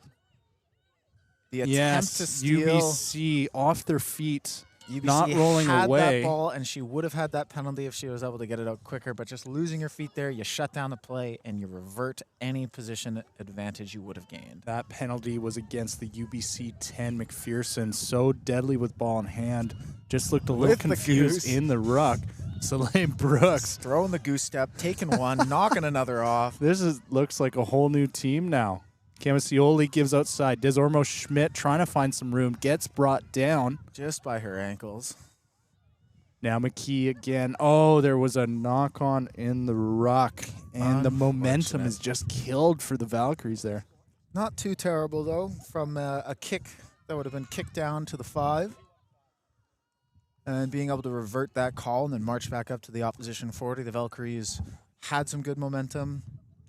The attempt to steal. UBC off their feet, UBC not rolling had away. That ball, and she would have had that penalty if she was able to get it out quicker. But just losing your feet there, you shut down the play, and you revert any position advantage you would have gained. That penalty was against the UBC 10 McPherson. So deadly with ball in hand. Just looked a little confused in the ruck. Soleil Brooks throwing the goose step, taking one, knocking another off. This looks like a whole new team now. Camasioli gives outside. Desormo Schmidt trying to find some room. Gets brought down. Just by her ankles. Now McKee again. Oh, there was a knock-on in the ruck. And the momentum is just killed for the Valkyries there. Not too terrible, though, from a kick that would have been kicked down to the 5. And being able to revert that call and then march back up to the opposition 40. The Valkyries had some good momentum,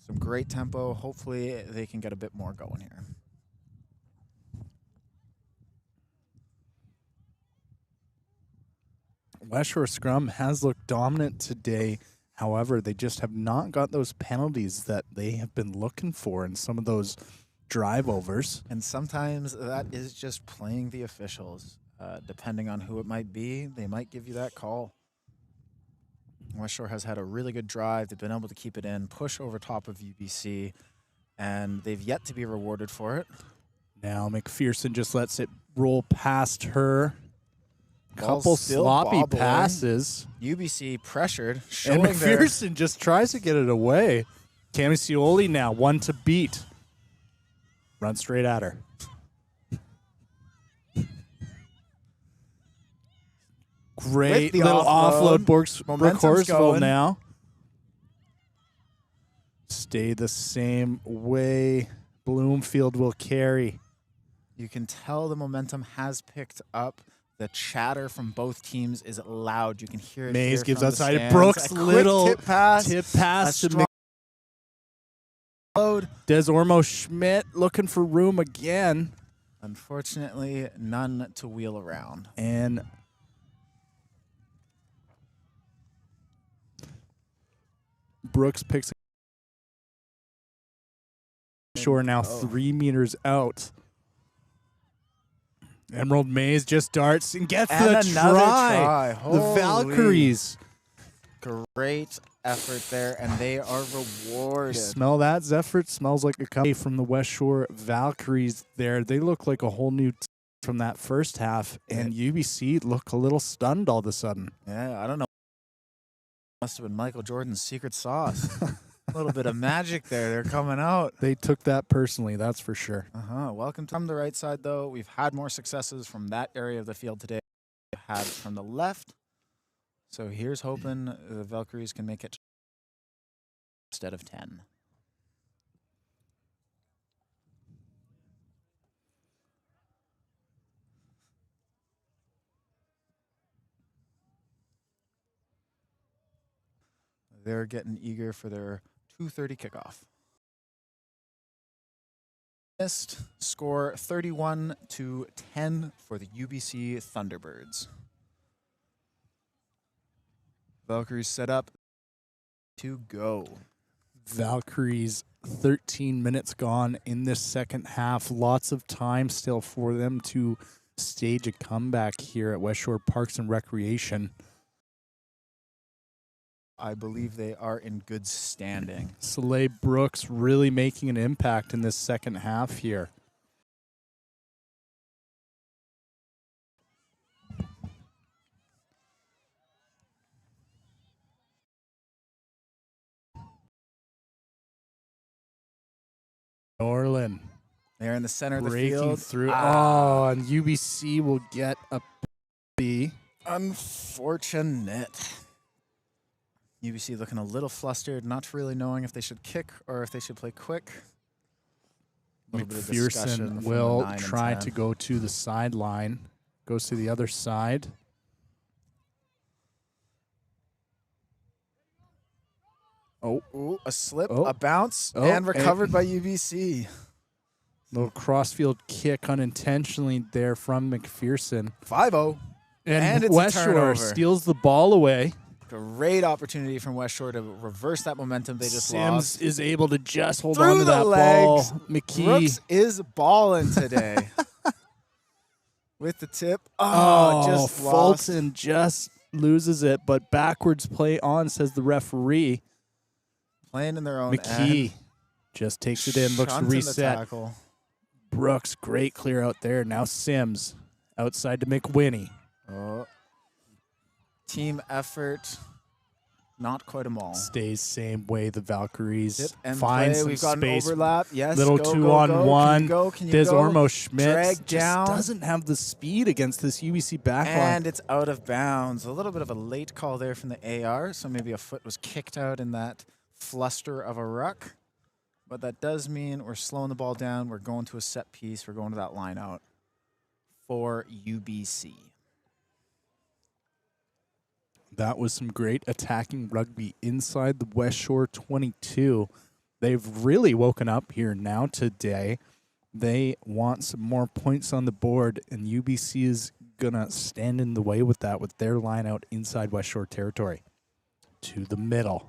some great tempo. Hopefully they can get a bit more going here. Westshore scrum has looked dominant today. However, they just have not got those penalties that they have been looking for in some of those drive-overs. And sometimes that is just playing the officials. Depending on who it might be, they might give you that call. Westshore has had a really good drive. They've been able to keep it in, push over top of UBC, and they've yet to be rewarded for it. Now McPherson just lets it roll past her. Ball's Couple still sloppy bobbling. passes. UBC pressured, And showing their McPherson just tries to get it away. Cami Scioli now, one to beat. Run straight at her. Great the little offload. Brooke Momentum's Horsfeld going. now. Stay the same way. Bloomfield will carry. You can tell the momentum has picked up. The chatter from both teams is loud. You can hear it. Mays here gives from the outside. stands. Brooks A quick little tip pass. Tip pass to strong load. Desormo Schmidt looking for room again. Unfortunately, none to wheel around. And Brooks picks Shore now 3 meters out. Emerald Mays just darts and gets And the another try. try. The Holy. Valkyries. Great effort there, and they are rewarded. Smell that, Zephyr? It smells like a cup from the Westshore Valkyries there. They look like a whole new from that first half, and UBC look a little stunned all of a sudden. Yeah, I don't know. Must have been Michael Jordan's secret sauce. A little bit of magic there. They're coming out. They took that personally, that's for sure. Welcome from the right side, though. We've had more successes from that area of the field today. We've had from the left. So here's hoping the Valkyries can make it instead of 10. They're getting eager for their 2:30 kickoff. Score 31-10 for the UBC Thunderbirds. Valkyries set up to go. Valkyries, 13 minutes gone in this second half. Lots of time still for them to stage a comeback here at Westshore Parks and Recreation. I believe they are in good standing. Soleil Brooks really making an impact in this second half here. Norland. They're in the center of the breaking field. through. Oh, and UBC will get a B. Unfortunate. UBC looking a little flustered, not really knowing if they should kick or if they should play quick. McPherson will try to go to the sideline. Goes to the other side. Oh, a slip, Oh. a bounce, Oh, and recovered by UBC. Little crossfield kick unintentionally there from McPherson. 5-0. And it's a Westshore turnover. steals the ball away. Great opportunity from Westshore to reverse that momentum they just Sims lost. is able to just hold Through on to the that legs. ball. McKee. Brooks is balling today. With the tip. Oh, just lost. Fulton just loses it, but backwards play on, says the referee. Playing in their own McKee end. just takes it in, looks to Shunting the reset. tackle. Brooks, great clear out there. Now Sims outside to McWhinney. Oh. Team effort. Not quite a maul. Stays same way. The Valkyries Tip and find play. some We've got an space. overlap. Yes. Little go, 2-on-1. Can you Des go? Ormo Schmidt Drag down. just doesn't have the speed against this UBC backline. And it's out of bounds. A little bit of a late call there from the AR, so maybe a foot was kicked out in that fluster of a ruck. But that does mean we're slowing the ball down. We're going to a set piece. We're going to that line out for UBC. That was some great attacking rugby inside the Westshore 22. They've really woken up here now today. They want some more points on the board, and UBC is going to stand in the way with that with their line out inside Westshore territory. To the middle.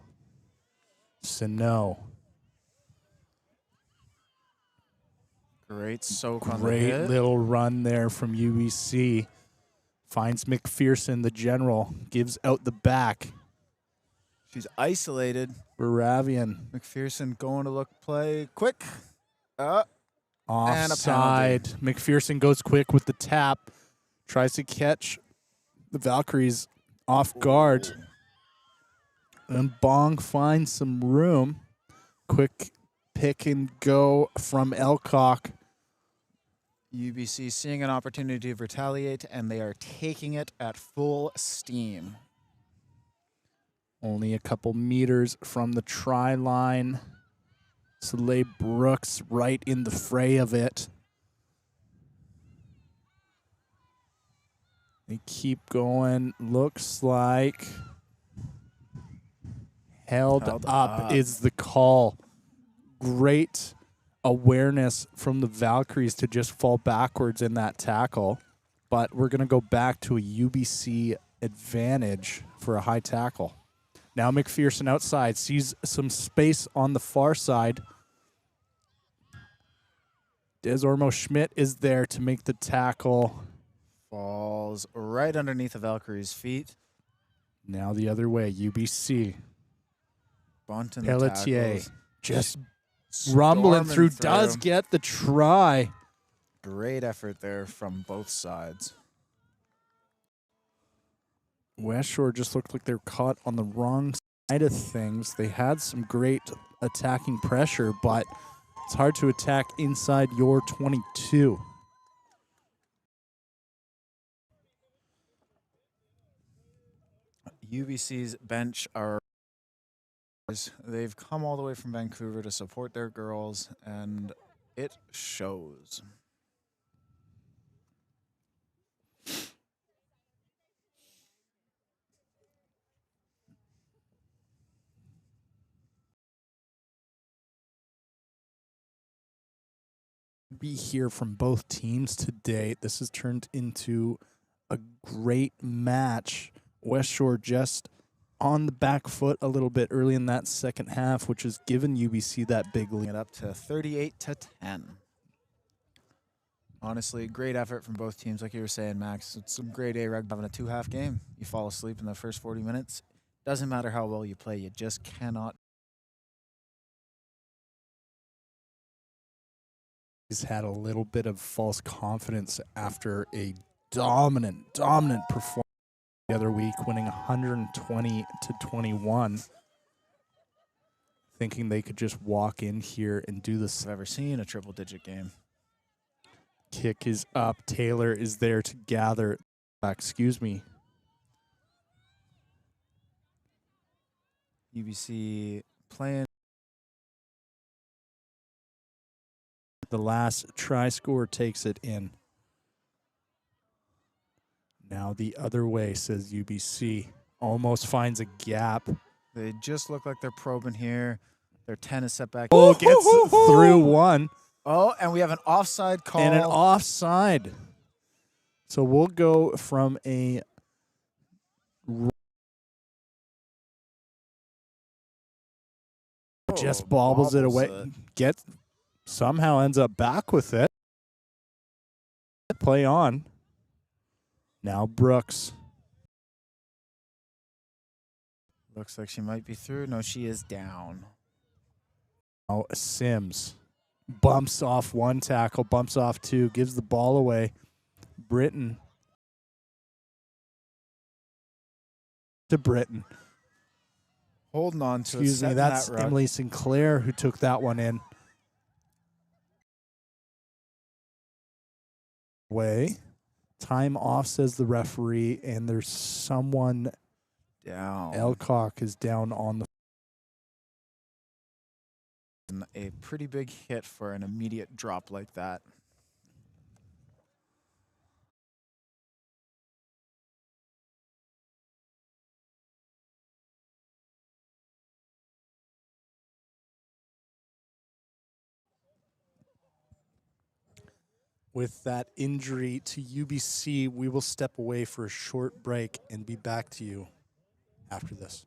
Sano. Great soak on the Great hit. little run there from UBC. Finds McPherson, the general. Gives out the back. She's isolated. Baravian. McPherson going to look play quick. Offside. McPherson goes quick with the tap. Tries to catch the Valkyries off guard. And Bong finds some room. Quick pick and go from Elcock. UBC seeing an opportunity to retaliate, and they are taking it at full steam. Only a couple meters from the try line. Soleil Brooks right in the fray of it. They keep going. Looks like held up is the call. Great awareness from the Valkyries to just fall backwards in that tackle. But we're going to go back to a UBC advantage for a high tackle. Now McPherson outside, sees some space on the far side. Desormo Schmidt is there to make the tackle. Falls right underneath the Valkyrie's feet. Now the other way, UBC. Bunting Pelletier tackles. just rumbling Storming through, does get the try. Great effort there from both sides. Westshore just looked like they're caught on the wrong side of things. They had some great attacking pressure, but it's hard to attack inside your 22. UBC's bench are... They've come all the way from Vancouver to support their girls, and it shows. Be here from both teams today. This has turned into a great match. Westshore just on the back foot a little bit early in that second half, which has given UBC that big lead. It up to 38-10. Honestly, great effort from both teams. Like you were saying, Max, it's some grade A rugby having a two-half game. You fall asleep in the first 40 minutes. Doesn't matter how well you play. You just cannot. He's had a little bit of false confidence after a dominant performance the other week, winning 120-21, thinking they could just walk in here and do this. I've ever seen a triple-digit game. Kick is up. Taylor is there to gather. Excuse me. UBC playing. The last try scorer takes it in. Now the other way, says UBC. Almost finds a gap. They just look like they're probing here. Their 10 is set back. Oh, gets through one. Oh, and we have an offside call. And an offside. So we'll go from a just bobbles it away. Somehow ends up back with it. Play on. Now Brooks. Looks like she might be through. No, she is down. Now Sims bumps off one tackle, bumps off two, gives the ball away. Britton to Britton. Holding on to Excuse me, that's Emily Sinclair who took that one in. Way. Time off, says the referee, and there's someone down. Elcock is down on the. A pretty big hit for an immediate drop like that. With that injury to UBC, we will step away for a short break and be back to you after this.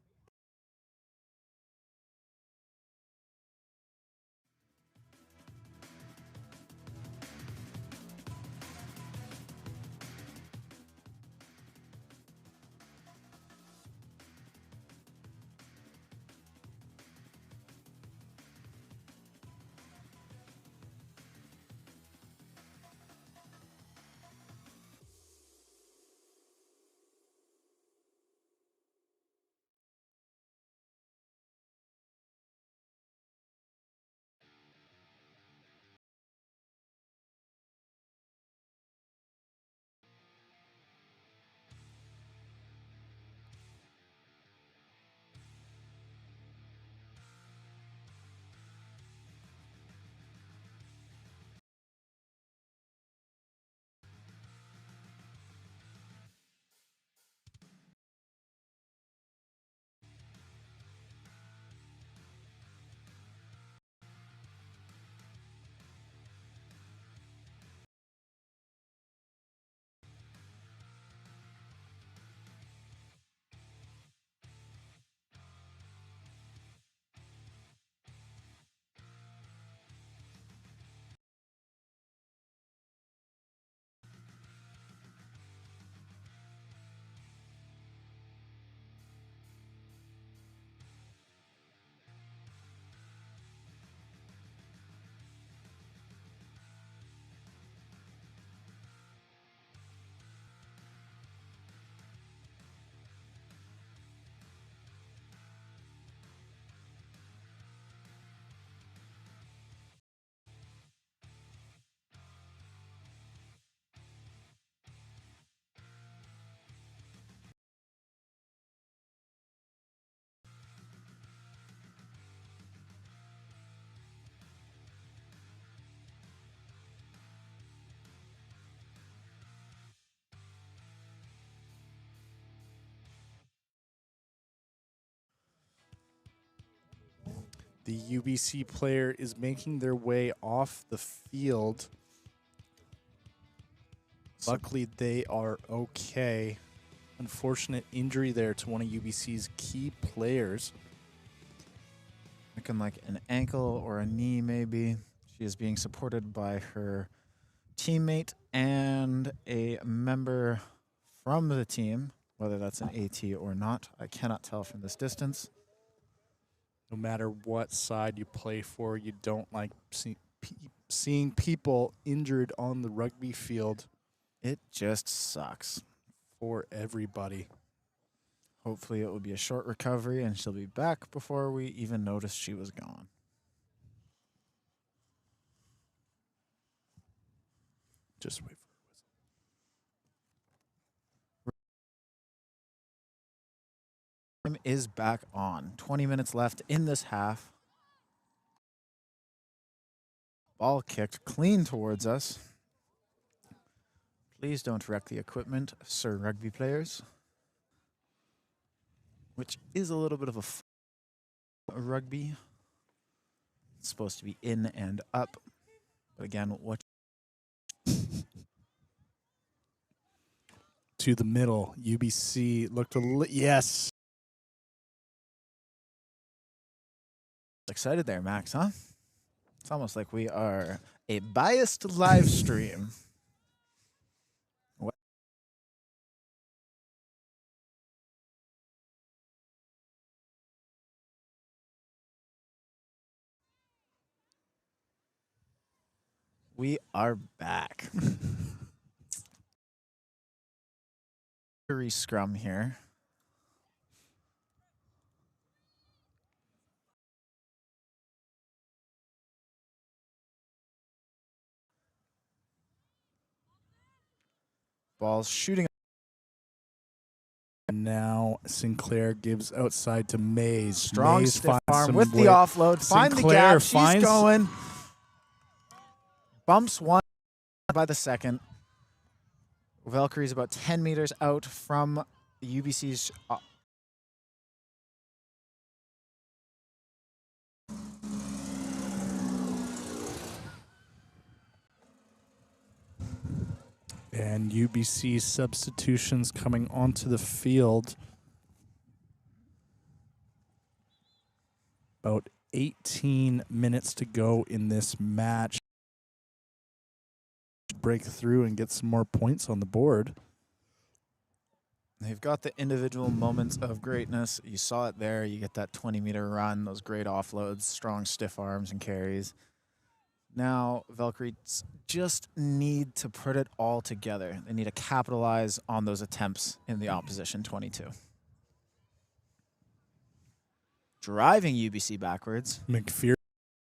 The UBC player is making their way off the field. Luckily, they are okay. Unfortunate injury there to one of UBC's key players. Looking like an ankle or a knee, maybe. She is being supported by her teammate and a member from the team, whether that's an AT or not. I cannot tell from this distance. No matter what side you play for, you don't like seeing people injured on the rugby field. It just sucks. For everybody. Hopefully it will be a short recovery and she'll be back before we even notice she was gone. Just wait for the whistle. Is back on. 20 minutes left in this half. Ball kicked clean towards us. Please don't wreck the equipment, sir rugby players. Which is a little bit of a rugby. It's supposed to be in and up. But again, what? To the middle. UBC looked yes. Excited there, Max, huh? It's almost like we are a biased live stream. We are back. Scrum here. Ball's shooting. And now Sinclair gives outside to Mays. Strong Mays stiff arm with the offload. Find the gap. She's going. Bumps one by the second. Valkyrie's about 10 meters out from the UBC's. And UBC substitutions coming onto the field. About 18 minutes to go in this match. Break through and get some more points on the board. They've got the individual moments of greatness. You saw it there. You get that 20-meter run, those great offloads, strong stiff arms and carries. Now, Valkyries just need to put it all together. They need to capitalize on those attempts in the opposition 22. Driving UBC backwards. McPherson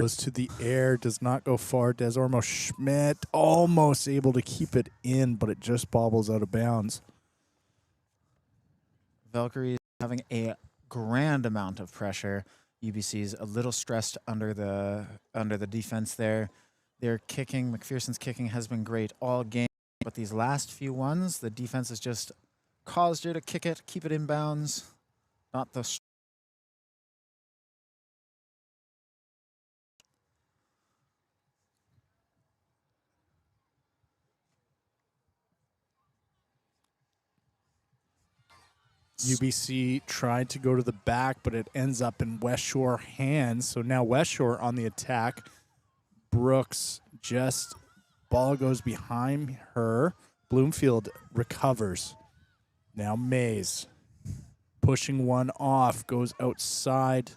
goes to the air, does not go far. Desormo Schmidt almost able to keep it in, but it just bobbles out of bounds. Valkyries having a grand amount of pressure. UBC's a little stressed under the defense there. Their kicking, McPherson's kicking has been great all game, but these last few ones, the defense has just caused her to kick it, keep it in bounds. Not the UBC tried to go to the back, but it ends up in Westshore hands. So now Westshore on the attack. Brooks just, ball goes behind her. Bloomfield recovers. Now Mays pushing one off, goes outside.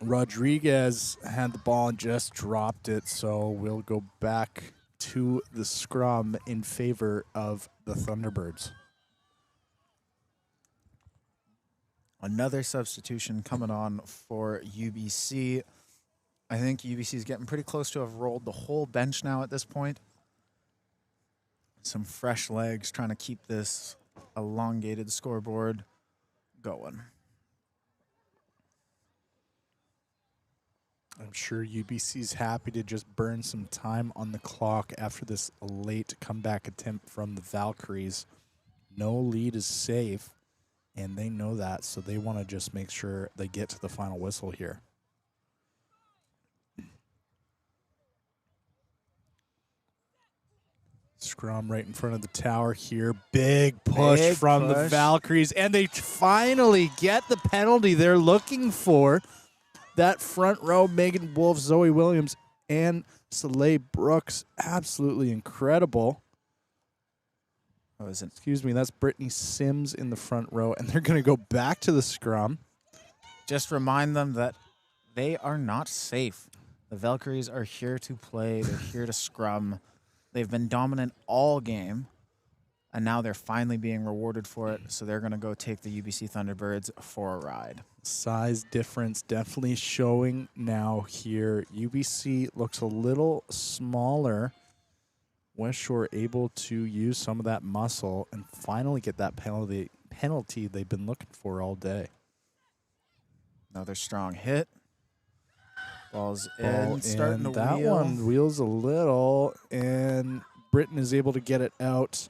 Rodriguez had the ball and just dropped it, so we'll go back to the scrum in favor of the Thunderbirds. Another substitution coming on for UBC. I think UBC is getting pretty close to have rolled the whole bench now at this point. Some fresh legs trying to keep this elongated scoreboard going. I'm sure UBC's happy to just burn some time on the clock after this late comeback attempt from the Valkyries. No lead is safe, and they know that, so they want to just make sure they get to the final whistle here. scrum right in front of the tower here. Big push Big from the push. Valkyries, and they finally get the penalty they're looking for. That front row, Megan Wolf, Zoe Williams, and Soleil Brooks, absolutely incredible. Oh, is it? Excuse me, that's Brittany Sims in the front row, and they're going to go back to the scrum. Just remind them that they are not safe. The Valkyries are here to play. They're here to scrum. They've been dominant all game, and now they're finally being rewarded for it. So they're going to go take the UBC Thunderbirds for a ride. Size difference definitely showing now here. UBC looks a little smaller. Westshore able to use some of that muscle and finally get that penalty they've been looking for all day. Another strong hit. Ball's Ball in, starting to that wheel. one wheels a little, and Britton is able to get it out.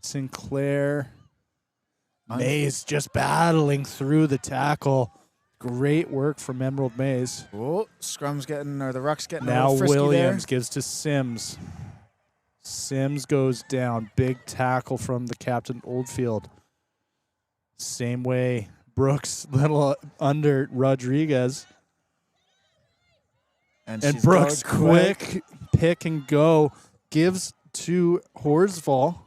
Sinclair. Mays just battling through the tackle. Great work from Emerald Mays. Oh, scrum's getting, or the ruck's getting a Now little frisky Williams there. gives to Sims. Sims goes down. Big tackle from the captain Oldfield. Same way. Brooks, little under Rodriguez. And And she's Brooks, going quick pick and go. Gives to Horsval.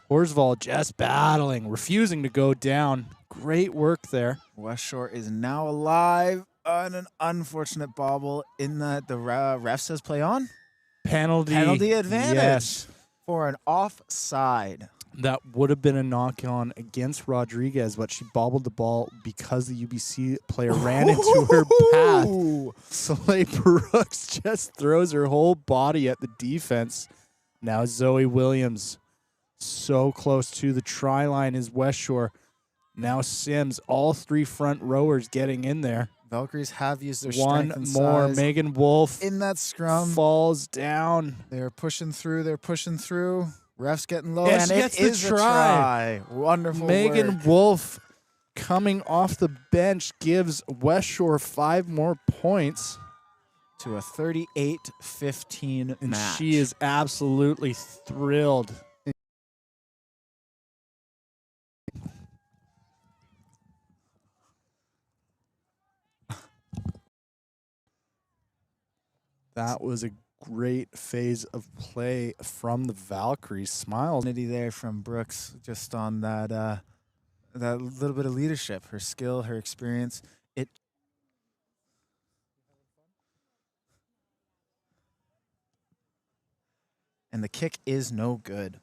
Horsval just battling, refusing to go down. Great work there. Westshore is now alive on an unfortunate bobble in that the ref says play on. Penalty advantage Yes. for an offside. That would have been a knock-on against Rodriguez, but she bobbled the ball because the UBC player ran into her path. Soleil Brooks just throws her whole body at the defense. Now Zoe Williams so close to the try line is Westshore. Now Sims, all three front rowers getting in there. Valkyries have used their One strength and more. size Megan Wolf in that scrum. falls down. They're pushing through. They're pushing through. Ref's getting low, And and she it gets the is a try. Wonderful Megan work. Wolf coming off the bench gives Westshore 5 more points. To a 38-15 And match. she is absolutely thrilled. That was a great phase of play from the Valkyries. Smiles. Opportunity there from Brooks, just on that that little bit of leadership, her skill, her experience. And the kick is no good.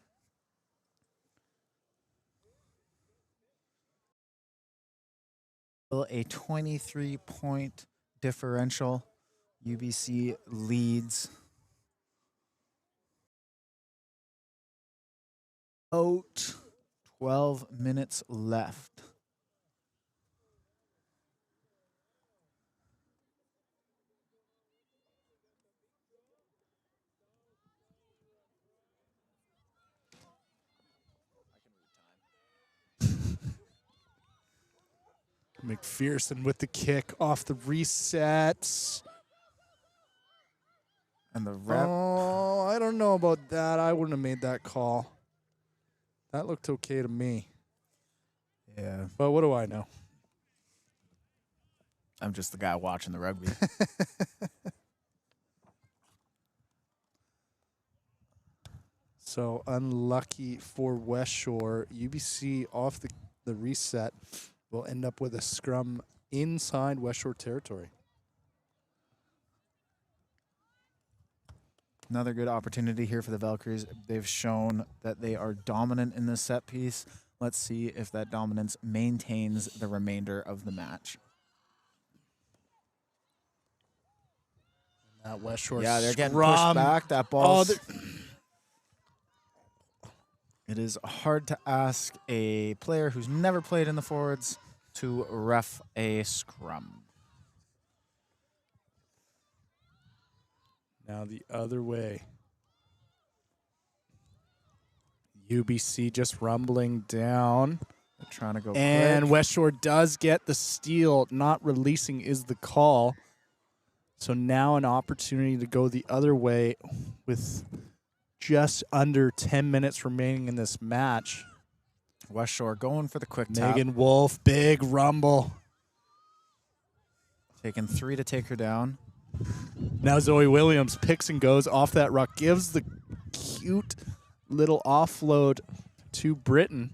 A 23-point differential. UBC leads. Out 12 minutes left. McPherson with the kick off the reset. And the rep. Oh, I don't know about that. I wouldn't have made that call. That looked okay to me. Yeah. But what do I know? I'm just the guy watching the rugby. So unlucky for Westshore. UBC off the reset will end up with a scrum inside Westshore territory. Another good opportunity here for the Valkyries. They've shown that they are dominant in this set piece. Let's see if that dominance maintains the remainder of the match. That Westshore Yeah, they're getting scrum. pushed back. That ball. Oh, It is hard to ask a player who's never played in the forwards to ref a scrum. now the other way. UBC just rumbling down. They're trying to go And quick. Westshore does get the steal. Not releasing is the call. So now an opportunity to go the other way with just under 10 minutes remaining in this match. Westshore going for the quick tap. Megan Wolf, big rumble. Taking 3 to take her down. Now Zoe Williams picks and goes off that ruck, gives the cute little offload to Britton.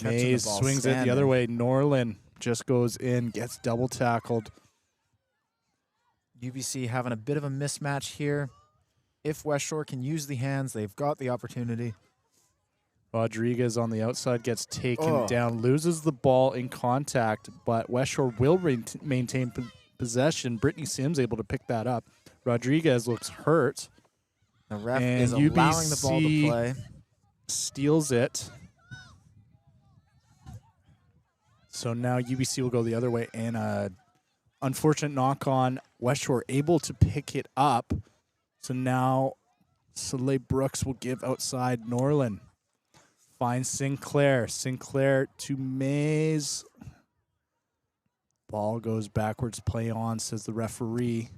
Mays swings it the other way. Norlin just goes in, gets double tackled. UBC having a bit of a mismatch here. If Westshore can use the hands, they've got the opportunity. Rodriguez on the outside gets taken down, loses the ball in contact, but Westshore will maintain possession. Brittany Sims able to pick that up. Rodriguez looks hurt. The ref is allowing the ball to play. Steals it. So now UBC will go the other way, and a unfortunate knock on. Westshore able to pick it up. So now Soleil Brooks will give outside Norlin. Finds Sinclair. Sinclair to Mays. Ball goes backwards. Play on, says the referee.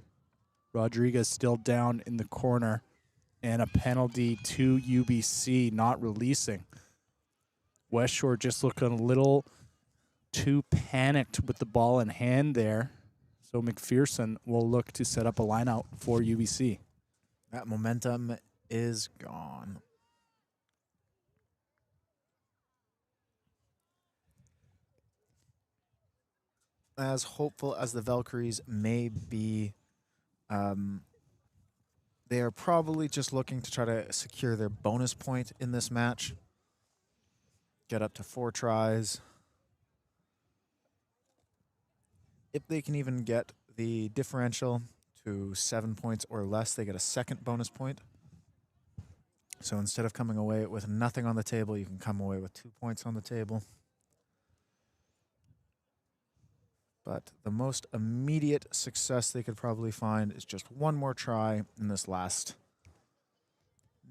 Rodriguez still down in the corner. And a penalty to UBC, not releasing. Westshore just looking a little too panicked with the ball in hand there. So McPherson will look to set up a line out for UBC. That momentum is gone. As hopeful as the Valkyries may be, they are probably just looking to try to secure their bonus point in this match. Get up to 4 tries. If they can even get the differential to 7 points or less, they get a second bonus point. So instead of coming away with nothing on the table, you can come away with 2 points on the table. But the most immediate success they could probably find is just one more try in this last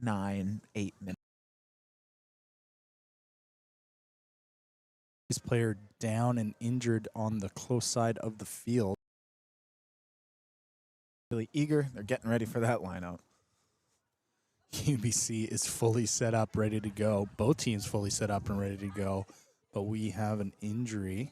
9-8 minutes. This player down and injured on the close side of the field. Really eager. They're getting ready for that lineout. UBC is fully set up, ready to go. Both teams fully set up and ready to go. But we have an injury.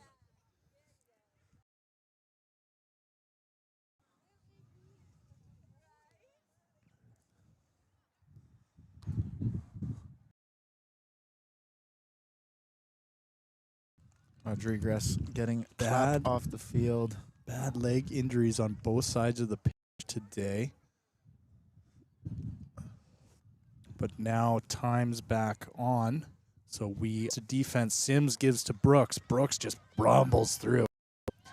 Rodriguez getting clapped off the field. Bad leg injuries on both sides of the pitch today. But now time's back on. So to defense, Sims gives to Brooks. Brooks just rumbles through.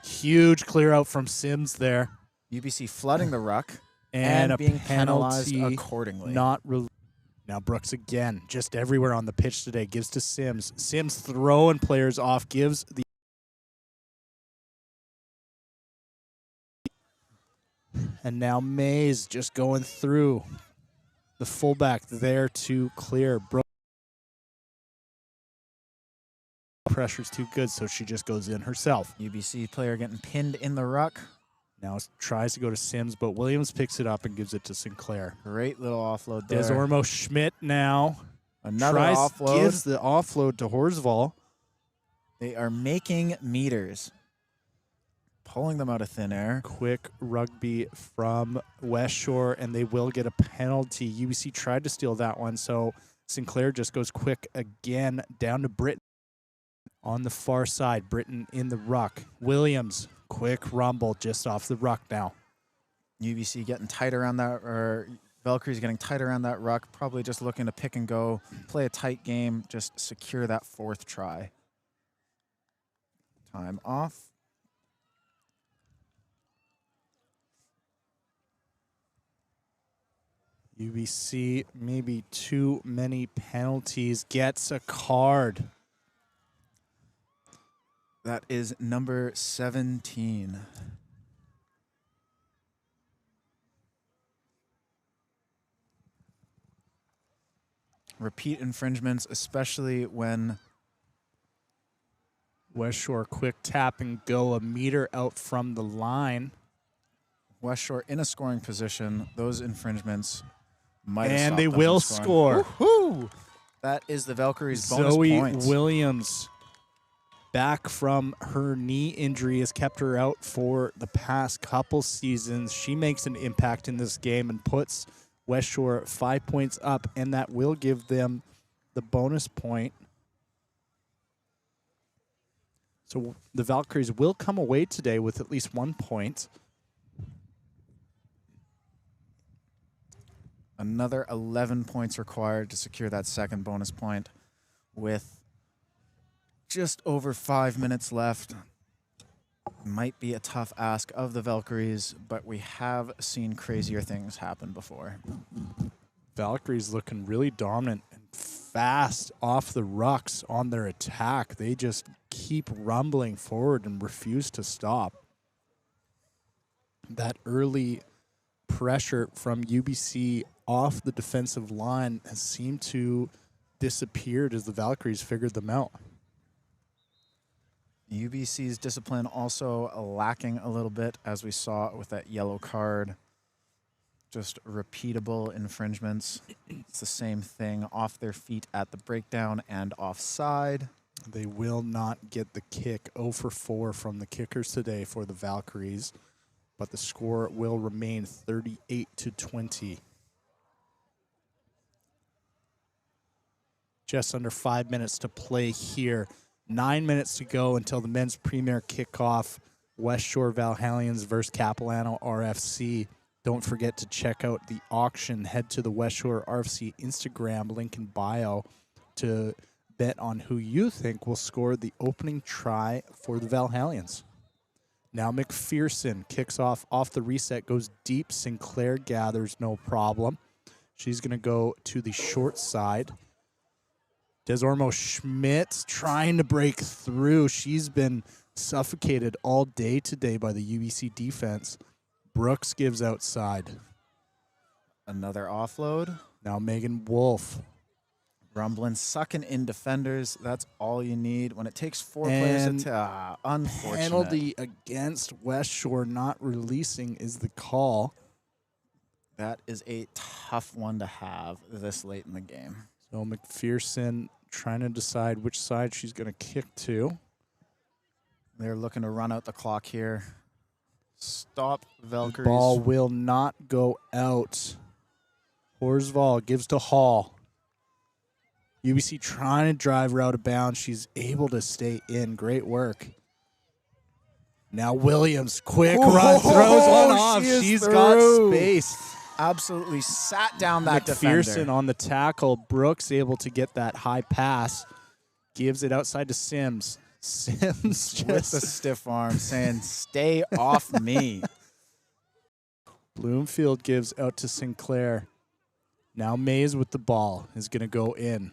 Huge clear out from Sims there. UBC flooding the ruck and being penalized accordingly. Now Brooks again, just everywhere on the pitch today, gives to Sims. Sims throwing players off, gives the... And now Mays just going through. The fullback there to clear. Pressure's too good, so she just goes in herself. UBC player getting pinned in the ruck. Now tries to go to Sims, but Williams picks it up and gives it to Sinclair. Great little offload there. Desormo Schmidt now. Another offload. Gives the offload to Horsval. They are making meters. Pulling them out of thin air. Quick rugby from Westshore, and they will get a penalty. UBC tried to steal that one, so Sinclair just goes quick again down to Britton. On the far side, Britton in the ruck. Williams, quick rumble just off the ruck now. UBC getting tight around that, or Valkyries getting tight around that ruck, probably just looking to pick and go, play a tight game, just secure that 4th try. Time off. UBC, maybe too many penalties, gets a card. That is number 17. Repeat infringements, especially when Westshore quick tap and go a meter out from the line. Westshore in a scoring position. Those infringements might have And stopped they them will from scoring. score. Woohoo! That is the Valkyries' bonus Zoe points. Williams, back from her knee injury, has kept her out for the past couple seasons. She makes an impact in this game and puts Westshore 5 points up, and that will give them the bonus point. So the Valkyries will come away today with at least 1 point. Another 11 points required to secure that second bonus point with just over 5 minutes left. Might be a tough ask of the Valkyries, but we have seen crazier things happen before. Valkyries looking really dominant and fast off the rucks on their attack. They just keep rumbling forward and refuse to stop. That early pressure from UBC off the defensive line has seemed to disappeared as the Valkyries figured them out. UBC's discipline also lacking a little bit, as we saw with that yellow card. Just repeatable infringements. It's the same thing off their feet at the breakdown and offside. They will not get the kick. 0 for 4 from the kickers today for the Valkyries, but the score will remain 38-20. Just under 5 minutes to play here. 9 minutes to go until the men's premier kickoff. Westshore Valhallians versus Capilano RFC. Don't forget to check out the auction. Head to the Westshore RFC Instagram, link in bio, to bet on who you think will score the opening try for the Valhallians. Now McPherson kicks off the reset, goes deep. Sinclair gathers no problem. She's going to go to the short side. Desormo Schmidt trying to break through. She's been suffocated all day today by the UBC defense. Brooks gives outside. Another offload. Now Megan Wolf. Rumbling, sucking in defenders. That's all you need. When it takes 4 players to unfortunate. Penalty against Westshore not releasing is the call. That is a tough one to have this late in the game. So McPherson trying to decide which side she's going to kick to. They're looking to run out the clock here. Stop Valkyries. The ball will not go out. Horsval gives to Hall. UBC trying to drive her out of bounds. She's able to stay in. Great work. Now Williams, quick run, throws one off. She's got space. Absolutely sat down that McPherson defender. on the tackle. Brooks able to get that high pass. Gives it outside to Sims. Sims just with the stiff arm saying, stay off me. Bloomfield gives out to Sinclair. Now Mays with the ball is going to go in.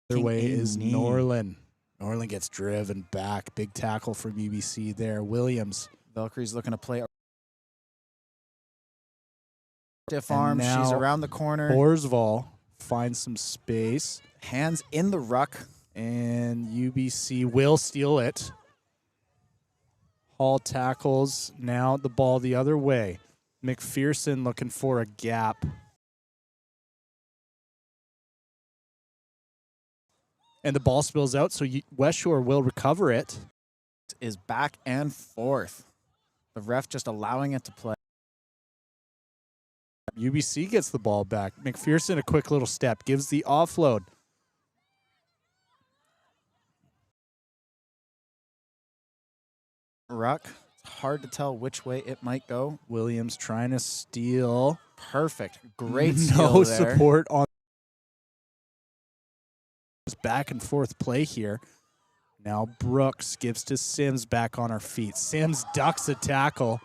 Their way is Norlin. Norlin gets driven back. Big tackle from UBC there. Williams. Valkyrie's looking to play. Stiff arm. She's around the corner. Horsval finds some space. Hands in the ruck. And UBC will steal it. Hall tackles. Now the ball the other way. McPherson looking for a gap. And the ball spills out, so Westshore will recover it. Is back and forth. The ref just allowing it to play. UBC gets the ball back. McPherson, a quick little step, gives the offload. Ruck. It's hard to tell which way it might go. Williams trying to steal. Perfect. Great no steal there. Support on this back and forth play here. Now Brooks gives to Sims back on her feet. Sims ducks a tackle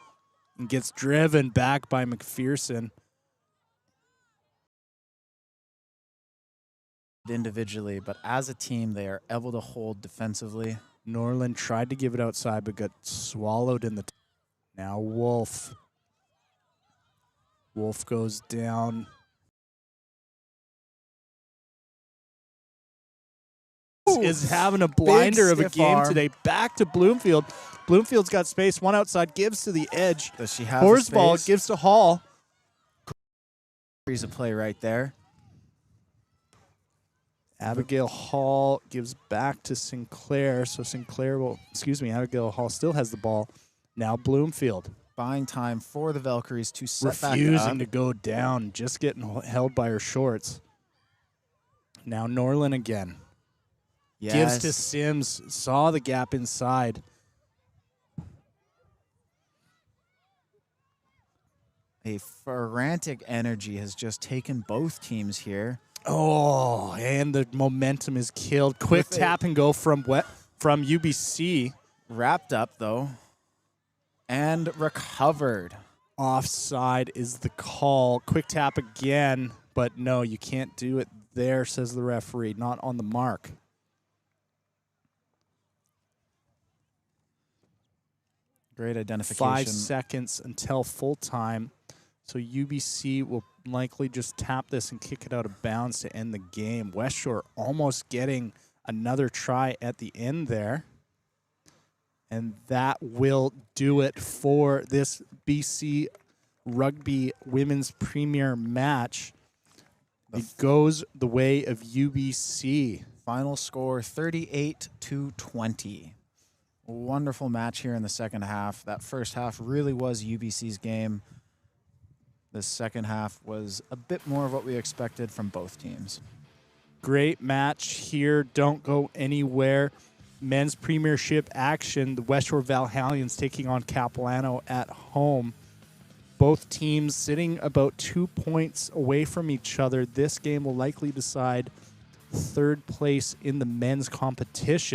and gets driven back by McPherson. Individually, but as a team, they are able to hold defensively. Norland tried to give it outside, but got swallowed in the... Now Wolf. Wolf goes down. Is having a blinder of a game today. Back to Bloomfield. Bloomfield's got space. One outside, gives to the edge. Does she have the Horsball space? gives to Hall. Here's a play right there. Abigail Hall gives back to Sinclair. So Sinclair will, Abigail Hall still has the ball. Now Bloomfield. Buying time for the Valkyries to set back up. Refusing to go down, just getting held by her shorts. Now Norlin again. Yes. Gives to Sims. Saw the gap inside. A frantic energy has just taken both teams here. Oh, and the momentum is killed. Quick With tap and go from UBC. Wrapped up, though, and recovered. Offside is the call. Quick tap again, but no, you can't do it there, says the referee. Not on the mark. Great identification. 5 seconds until full time. So UBC will likely just tap this and kick it out of bounds to end the game. Westshore almost getting another try at the end there. And that will do it for this BC Rugby Women's Premier match. It goes the way of UBC. Final score 38-20. Wonderful match here in the second half. That first half really was UBC's game. The second half was a bit more of what we expected from both teams. Great match here. Don't go anywhere. Men's Premiership action. The Westshore Valhallians taking on Capilano at home. Both teams sitting about 2 points away from each other. This game will likely decide third place in the men's competition.